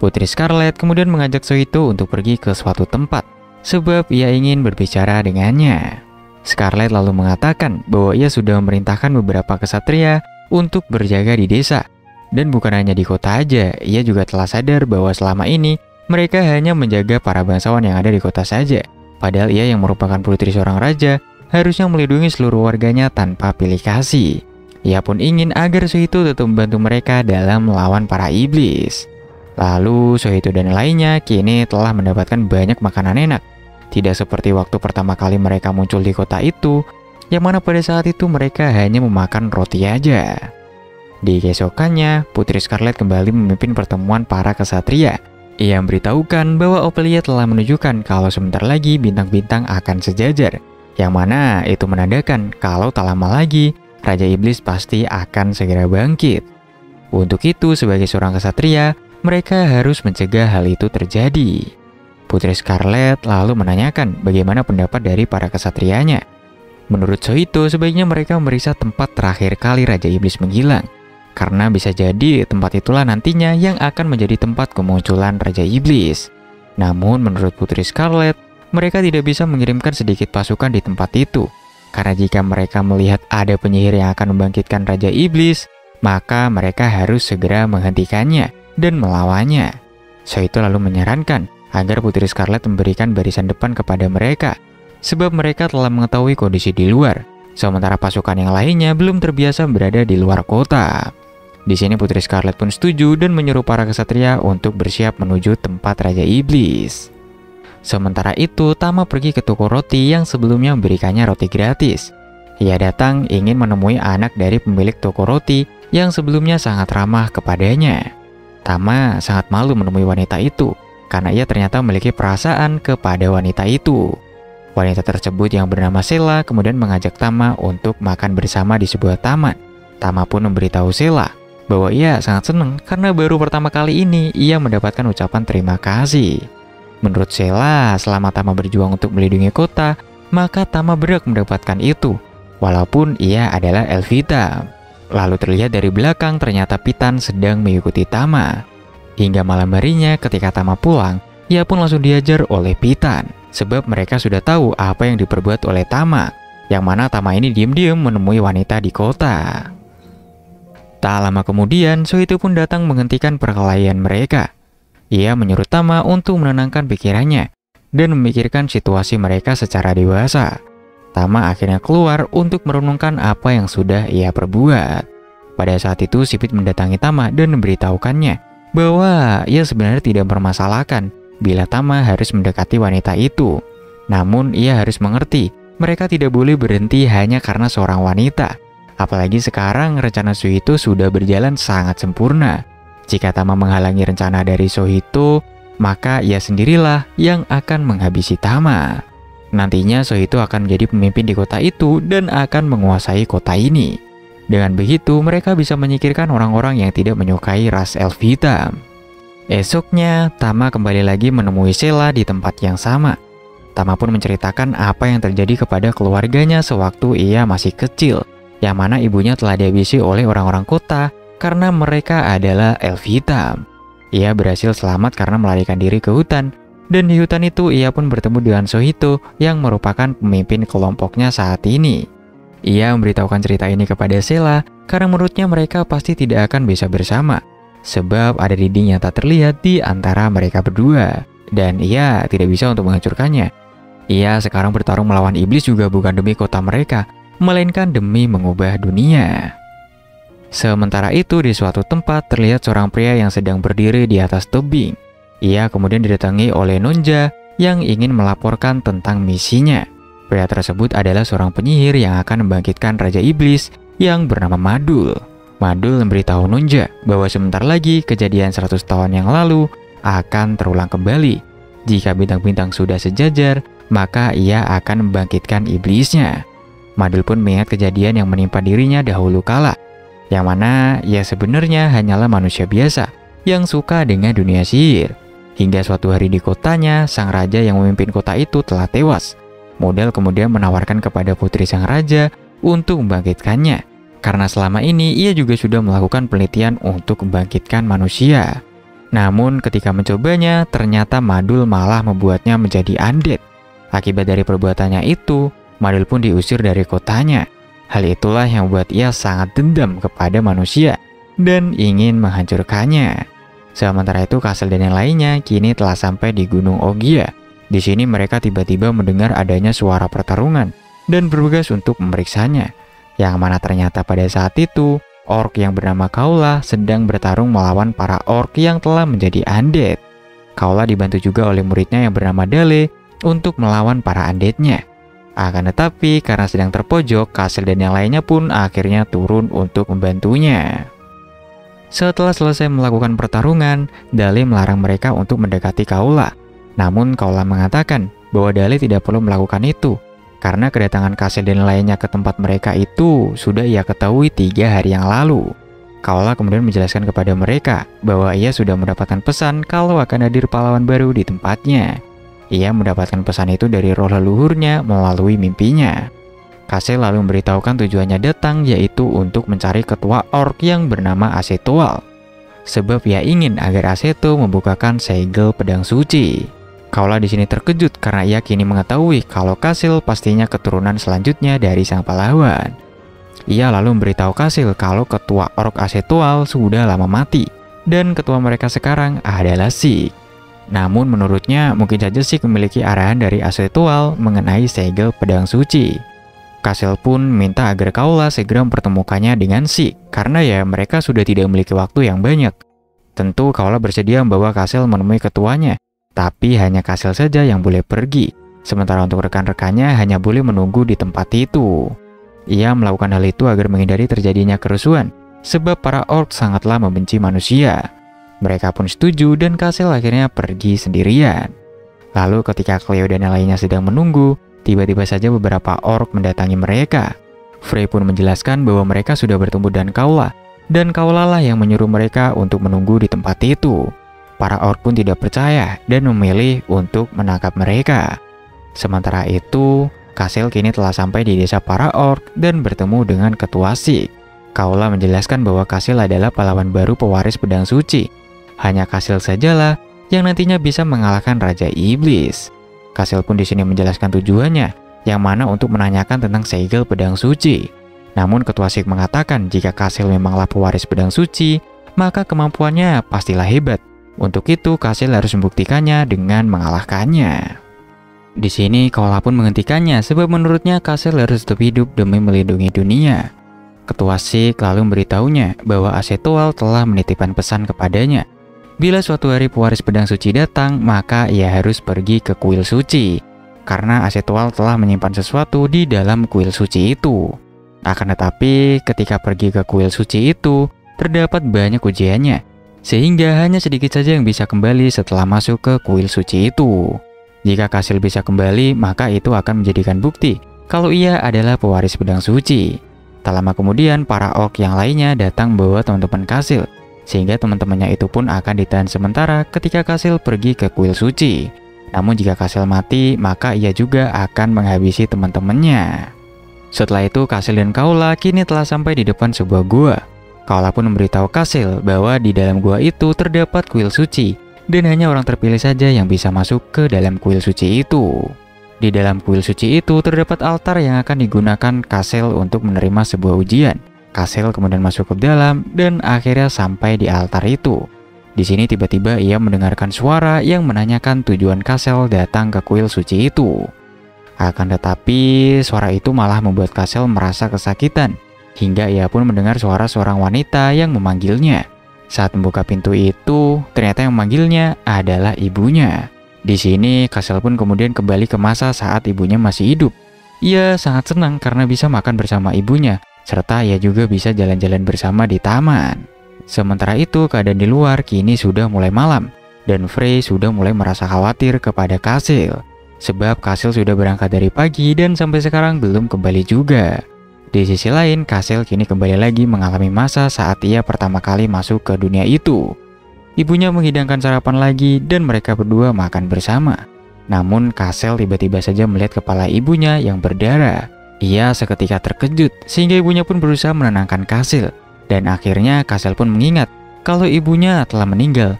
Putri Scarlet kemudian mengajak Sohito untuk pergi ke suatu tempat, sebab ia ingin berbicara dengannya. Scarlet lalu mengatakan bahwa ia sudah memerintahkan beberapa kesatria untuk berjaga di desa. Dan bukan hanya di kota aja, ia juga telah sadar bahwa selama ini mereka hanya menjaga para bangsawan yang ada di kota saja. Padahal ia yang merupakan putri seorang raja harusnya melindungi seluruh warganya tanpa pilih kasih. Ia pun ingin agar Sohito tetap membantu mereka dalam melawan para iblis. Lalu Sohito dan lainnya kini telah mendapatkan banyak makanan enak. Tidak seperti waktu pertama kali mereka muncul di kota itu, yang mana pada saat itu mereka hanya memakan roti aja. Di keesokannya, Putri Scarlet kembali memimpin pertemuan para kesatria. Ia memberitahukan bahwa Ophelia telah menunjukkan kalau sebentar lagi bintang-bintang akan sejajar, yang mana itu menandakan kalau tak lama lagi Raja Iblis pasti akan segera bangkit. Untuk itu, sebagai seorang kesatria, mereka harus mencegah hal itu terjadi. Putri Scarlet lalu menanyakan bagaimana pendapat dari para kesatrianya. Menurut Sohito, sebaiknya mereka memeriksa tempat terakhir kali Raja Iblis menghilang. Karena bisa jadi tempat itulah nantinya yang akan menjadi tempat kemunculan Raja Iblis. Namun menurut Putri Scarlet, mereka tidak bisa mengirimkan sedikit pasukan di tempat itu. Karena jika mereka melihat ada penyihir yang akan membangkitkan Raja Iblis, maka mereka harus segera menghentikannya dan melawannya. Sohito lalu menyarankan agar Putri Scarlet memberikan barisan depan kepada mereka, sebab mereka telah mengetahui kondisi di luar, sementara pasukan yang lainnya belum terbiasa berada di luar kota. Di sini Putri Scarlet pun setuju dan menyuruh para kesatria untuk bersiap menuju tempat Raja Iblis. Sementara itu, Tama pergi ke toko roti yang sebelumnya memberikannya roti gratis. Ia datang ingin menemui anak dari pemilik toko roti yang sebelumnya sangat ramah kepadanya. Tama sangat malu menemui wanita itu, karena ia ternyata memiliki perasaan kepada wanita itu. Wanita tersebut yang bernama Sela kemudian mengajak Tama untuk makan bersama di sebuah taman. Tama pun memberitahu Sela bahwa ia sangat senang karena baru pertama kali ini ia mendapatkan ucapan terima kasih. Menurut Sela, selama Tama berjuang untuk melindungi kota, maka Tama berhak mendapatkan itu, walaupun ia adalah elf hitam. Lalu terlihat dari belakang ternyata Pitan sedang mengikuti Tama. Hingga malam harinya ketika Tama pulang, ia pun langsung diajar oleh Pitan, sebab mereka sudah tahu apa yang diperbuat oleh Tama, yang mana Tama ini diam-diam menemui wanita di kota. Tak lama kemudian, Sohito pun datang menghentikan perkelahian mereka. Ia menyuruh Tama untuk menenangkan pikirannya dan memikirkan situasi mereka secara dewasa. Tama akhirnya keluar untuk merenungkan apa yang sudah ia perbuat. Pada saat itu, Sipit mendatangi Tama dan memberitahukannya bahwa ia sebenarnya tidak mempermasalahkan bila Tama harus mendekati wanita itu. Namun ia harus mengerti, mereka tidak boleh berhenti hanya karena seorang wanita. Apalagi sekarang rencana Sohito sudah berjalan sangat sempurna. Jika Tama menghalangi rencana dari Sohito, maka ia sendirilah yang akan menghabisi Tama. Nantinya Sohito akan menjadi pemimpin di kota itu dan akan menguasai kota ini. Dengan begitu, mereka bisa menyingkirkan orang-orang yang tidak menyukai ras elf hitam. Esoknya, Tama kembali lagi menemui Sela di tempat yang sama. Tama pun menceritakan apa yang terjadi kepada keluarganya sewaktu ia masih kecil, yang mana ibunya telah dihabisi oleh orang-orang kota karena mereka adalah elf hitam. Ia berhasil selamat karena melarikan diri ke hutan, dan di hutan itu ia pun bertemu dengan Sohito yang merupakan pemimpin kelompoknya saat ini. Ia memberitahukan cerita ini kepada Sela karena menurutnya mereka pasti tidak akan bisa bersama, sebab ada dinding yang tak terlihat di antara mereka berdua, dan ia tidak bisa untuk menghancurkannya. Ia sekarang bertarung melawan iblis juga bukan demi kota mereka, melainkan demi mengubah dunia. Sementara itu di suatu tempat terlihat seorang pria yang sedang berdiri di atas tebing. Ia kemudian didatangi oleh Nonja yang ingin melaporkan tentang misinya. Pria tersebut adalah seorang penyihir yang akan membangkitkan Raja Iblis yang bernama Madul. Madul memberitahu Nonja bahwa sebentar lagi kejadian 100 tahun yang lalu akan terulang kembali. Jika bintang-bintang sudah sejajar, maka ia akan membangkitkan iblisnya. Madul pun mengingat kejadian yang menimpa dirinya dahulu kala, yang mana ia sebenarnya hanyalah manusia biasa yang suka dengan dunia sihir. Hingga suatu hari di kotanya, sang raja yang memimpin kota itu telah tewas. Model kemudian menawarkan kepada putri sang raja untuk membangkitkannya, karena selama ini ia juga sudah melakukan penelitian untuk membangkitkan manusia. Namun ketika mencobanya, ternyata Madul malah membuatnya menjadi undead. Akibat dari perbuatannya itu, Madul pun diusir dari kotanya. Hal itulah yang membuat ia sangat dendam kepada manusia dan ingin menghancurkannya. Sementara itu, Kasel dan yang lainnya kini telah sampai di Gunung Ogia. Di sini mereka tiba-tiba mendengar adanya suara pertarungan dan bergegas untuk memeriksanya. Yang mana ternyata pada saat itu, orc yang bernama Kaula sedang bertarung melawan para orc yang telah menjadi undead. Kaula dibantu juga oleh muridnya yang bernama Dale untuk melawan para undeadnya. Akan tetapi karena sedang terpojok, Kasel dan yang lainnya pun akhirnya turun untuk membantunya. Setelah selesai melakukan pertarungan, Dale melarang mereka untuk mendekati Kaula. Namun Kaula mengatakan bahwa Dale tidak perlu melakukan itu, karena kedatangan Kasel dan lainnya ke tempat mereka itu sudah ia ketahui 3 hari yang lalu. Kaula kemudian menjelaskan kepada mereka bahwa ia sudah mendapatkan pesan kalau akan hadir pahlawan baru di tempatnya. Ia mendapatkan pesan itu dari roh leluhurnya melalui mimpinya. Kasel lalu memberitahukan tujuannya datang, yaitu untuk mencari ketua orc yang bernama Asetoal. Sebab ia ingin agar Aseto membukakan segel pedang suci. Kaula di sini terkejut karena ia kini mengetahui kalau Kasel pastinya keturunan selanjutnya dari sang pahlawan. Ia lalu memberitahu Kasel kalau ketua orc Asetoal sudah lama mati dan ketua mereka sekarang adalah Sik. Namun menurutnya mungkin saja Sik memiliki arahan dari Asetoal mengenai segel pedang suci. Kasel pun minta agar Kaula segera mempertemukannya dengan Sik karena ya mereka sudah tidak memiliki waktu yang banyak. Tentu Kaula bersedia membawa Kasel menemui ketuanya. Tapi hanya Kasel saja yang boleh pergi, sementara untuk rekan-rekannya hanya boleh menunggu di tempat itu. Ia melakukan hal itu agar menghindari terjadinya kerusuhan, sebab para orc sangatlah membenci manusia. Mereka pun setuju dan Kasel akhirnya pergi sendirian. Lalu ketika Cleo dan yang lainnya sedang menunggu, tiba-tiba saja beberapa orc mendatangi mereka. Frey pun menjelaskan bahwa mereka sudah bertemu dengan Kaula, dan Kaula lah yang menyuruh mereka untuk menunggu di tempat itu. Para orc pun tidak percaya dan memilih untuk menangkap mereka. Sementara itu, Kasel kini telah sampai di desa para orc dan bertemu dengan ketua Sik. Kaula menjelaskan bahwa Kasel adalah pahlawan baru pewaris pedang suci. Hanya Kasel sajalah yang nantinya bisa mengalahkan Raja Iblis. Kasel pun di sini menjelaskan tujuannya, yang mana untuk menanyakan tentang segel pedang suci. Namun ketua Sik mengatakan jika Kasel memanglah pewaris pedang suci, maka kemampuannya pastilah hebat. Untuk itu, Kasel harus membuktikannya dengan mengalahkannya. Di sini, Kaula pun menghentikannya sebab menurutnya Kasel harus tetap hidup demi melindungi dunia. Ketua Sik lalu memberitahunya bahwa Asetoal telah menitipkan pesan kepadanya. Bila suatu hari pewaris pedang suci datang, maka ia harus pergi ke kuil suci. Karena Asetoal telah menyimpan sesuatu di dalam kuil suci itu. Akan tetapi, ketika pergi ke kuil suci itu, terdapat banyak ujiannya. Sehingga hanya sedikit saja yang bisa kembali setelah masuk ke kuil suci itu. Jika Kasel bisa kembali, maka itu akan menjadikan bukti kalau ia adalah pewaris pedang suci. Tak lama kemudian, para orc yang lainnya datang membawa teman-teman Kasel, sehingga teman-temannya itu pun akan ditahan sementara ketika Kasel pergi ke kuil suci. Namun jika Kasel mati, maka ia juga akan menghabisi teman-temannya. Setelah itu, Kasel dan Kaula kini telah sampai di depan sebuah gua. Kaola pun memberitahu Kasil bahwa di dalam gua itu terdapat kuil suci dan hanya orang terpilih saja yang bisa masuk ke dalam kuil suci itu. Di dalam kuil suci itu terdapat altar yang akan digunakan Kasil untuk menerima sebuah ujian. Kasil kemudian masuk ke dalam dan akhirnya sampai di altar itu. Di sini tiba-tiba ia mendengarkan suara yang menanyakan tujuan Kasil datang ke kuil suci itu. Akan tetapi suara itu malah membuat Kasil merasa kesakitan. Hingga ia pun mendengar suara seorang wanita yang memanggilnya. Saat membuka pintu itu, ternyata yang memanggilnya adalah ibunya. Di sini, Kasil pun kemudian kembali ke masa saat ibunya masih hidup. Ia sangat senang karena bisa makan bersama ibunya, serta ia juga bisa jalan-jalan bersama di taman. Sementara itu, keadaan di luar kini sudah mulai malam, dan Frey sudah mulai merasa khawatir kepada Kasil. Sebab Kasil sudah berangkat dari pagi dan sampai sekarang belum kembali juga. Di sisi lain, Kasil kini kembali lagi mengalami masa saat ia pertama kali masuk ke dunia itu. Ibunya menghidangkan sarapan lagi dan mereka berdua makan bersama. Namun Kasil tiba-tiba saja melihat kepala ibunya yang berdarah. Ia seketika terkejut sehingga ibunya pun berusaha menenangkan Kasil. Dan akhirnya Kasil pun mengingat kalau ibunya telah meninggal.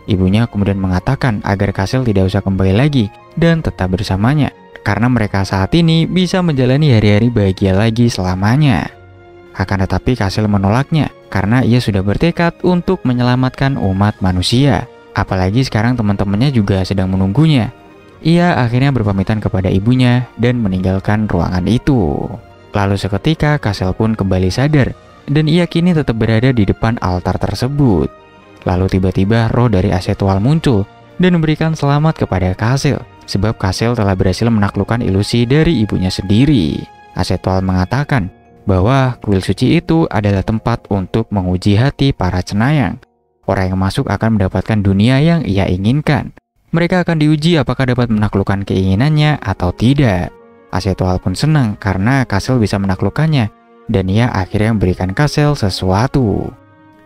Ibunya kemudian mengatakan agar Kasil tidak usah kembali lagi dan tetap bersamanya. Karena mereka saat ini bisa menjalani hari-hari bahagia lagi selamanya. Akan tetapi Kasil menolaknya karena ia sudah bertekad untuk menyelamatkan umat manusia. Apalagi sekarang teman-temannya juga sedang menunggunya. Ia akhirnya berpamitan kepada ibunya dan meninggalkan ruangan itu. Lalu seketika Kasil pun kembali sadar dan ia kini tetap berada di depan altar tersebut. Lalu tiba-tiba roh dari Asetual muncul dan memberikan selamat kepada Kasil. Sebab Kasil telah berhasil menaklukkan ilusi dari ibunya sendiri. Asetual mengatakan bahwa kuil suci itu adalah tempat untuk menguji hati para cenayang. Orang yang masuk akan mendapatkan dunia yang ia inginkan. Mereka akan diuji apakah dapat menaklukkan keinginannya atau tidak. Asetual pun senang karena Kasil bisa menaklukkannya. Dan ia akhirnya memberikan Kasil sesuatu.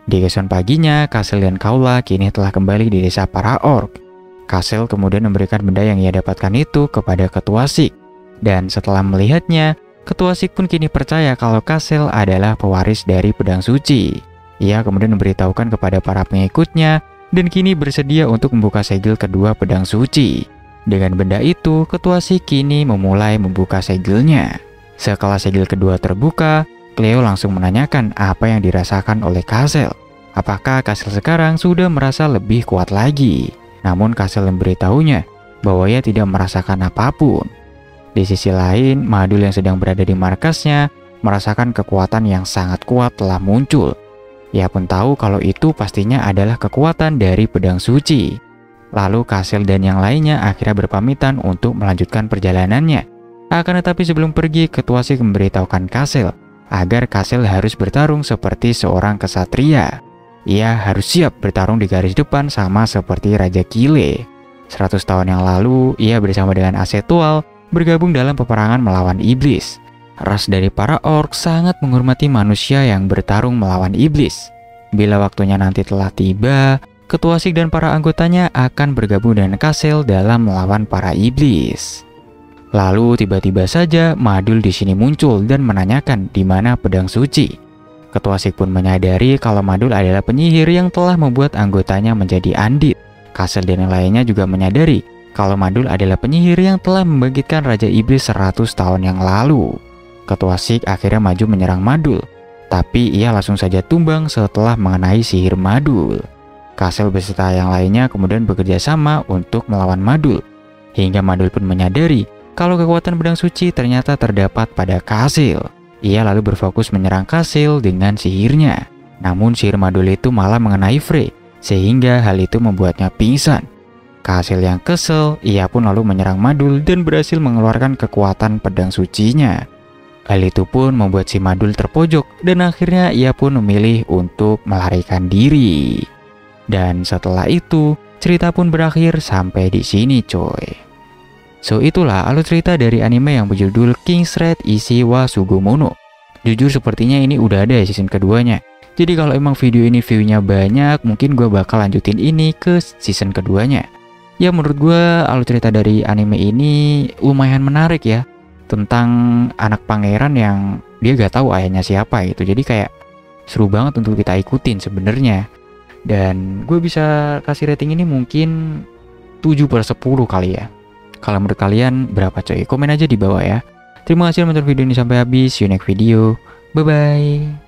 Di keesokan paginya, Kasil dan Kaola kini telah kembali di desa para orc. Kasil kemudian memberikan benda yang ia dapatkan itu kepada Ketua Sik. Dan setelah melihatnya, Ketua Sik pun kini percaya kalau Kasil adalah pewaris dari pedang suci. Ia kemudian memberitahukan kepada para pengikutnya dan kini bersedia untuk membuka segel kedua pedang suci. Dengan benda itu, Ketua Sik kini memulai membuka segelnya. Setelah segel kedua terbuka, Cleo langsung menanyakan apa yang dirasakan oleh Kasil. Apakah Kasil sekarang sudah merasa lebih kuat lagi? Namun Kasil memberitahunya bahwa ia tidak merasakan apapun. Di sisi lain, Madul yang sedang berada di markasnya merasakan kekuatan yang sangat kuat telah muncul. Ia pun tahu kalau itu pastinya adalah kekuatan dari pedang suci. Lalu Kasil dan yang lainnya akhirnya berpamitan untuk melanjutkan perjalanannya. Akan tetapi sebelum pergi, Ketua Sik memberitahukan Kasil agar Kasil harus bertarung seperti seorang kesatria. Ia harus siap bertarung di garis depan sama seperti Raja Kile. 100 tahun yang lalu, ia bersama dengan Asetual bergabung dalam peperangan melawan iblis. Ras dari para orc sangat menghormati manusia yang bertarung melawan iblis. Bila waktunya nanti telah tiba, Ketua Sik dan para anggotanya akan bergabung dengan Kasil dalam melawan para iblis. Lalu tiba-tiba saja Madul di sini muncul dan menanyakan di mana pedang suci. Ketua Sik pun menyadari kalau Madul adalah penyihir yang telah membuat anggotanya menjadi andit. Kasil dan yang lainnya juga menyadari kalau Madul adalah penyihir yang telah membangkitkan Raja Iblis 100 tahun yang lalu. Ketua Sik akhirnya maju menyerang Madul, tapi ia langsung saja tumbang setelah mengenai sihir Madul. Kasil beserta yang lainnya kemudian bekerja sama untuk melawan Madul. Hingga Madul pun menyadari kalau kekuatan pedang suci ternyata terdapat pada Kasil. Ia lalu berfokus menyerang Kasil dengan sihirnya. Namun sihir Madul itu malah mengenai Frey, sehingga hal itu membuatnya pingsan. Kasil yang kesel, ia pun lalu menyerang Madul dan berhasil mengeluarkan kekuatan pedang sucinya. Hal itu pun membuat si Madul terpojok dan akhirnya ia pun memilih untuk melarikan diri. Dan setelah itu, cerita pun berakhir sampai di sini coy. So itulah alur cerita dari anime yang berjudul King's Raid Ishi wa Sugumono. Jujur sepertinya ini udah ada season keduanya. Jadi kalau emang video ini view-nya banyak, mungkin gue bakal lanjutin ini ke season keduanya. Ya menurut gue alur cerita dari anime ini lumayan menarik ya. Tentang anak pangeran yang dia gak tahu ayahnya siapa gitu. Jadi kayak seru banget untuk kita ikutin sebenarnya. Dan gue bisa kasih rating ini mungkin 7/10 kali ya. Kalau menurut kalian berapa coy? Komen aja di bawah ya. Terima kasih menonton video ini sampai habis. See you next video. Bye bye.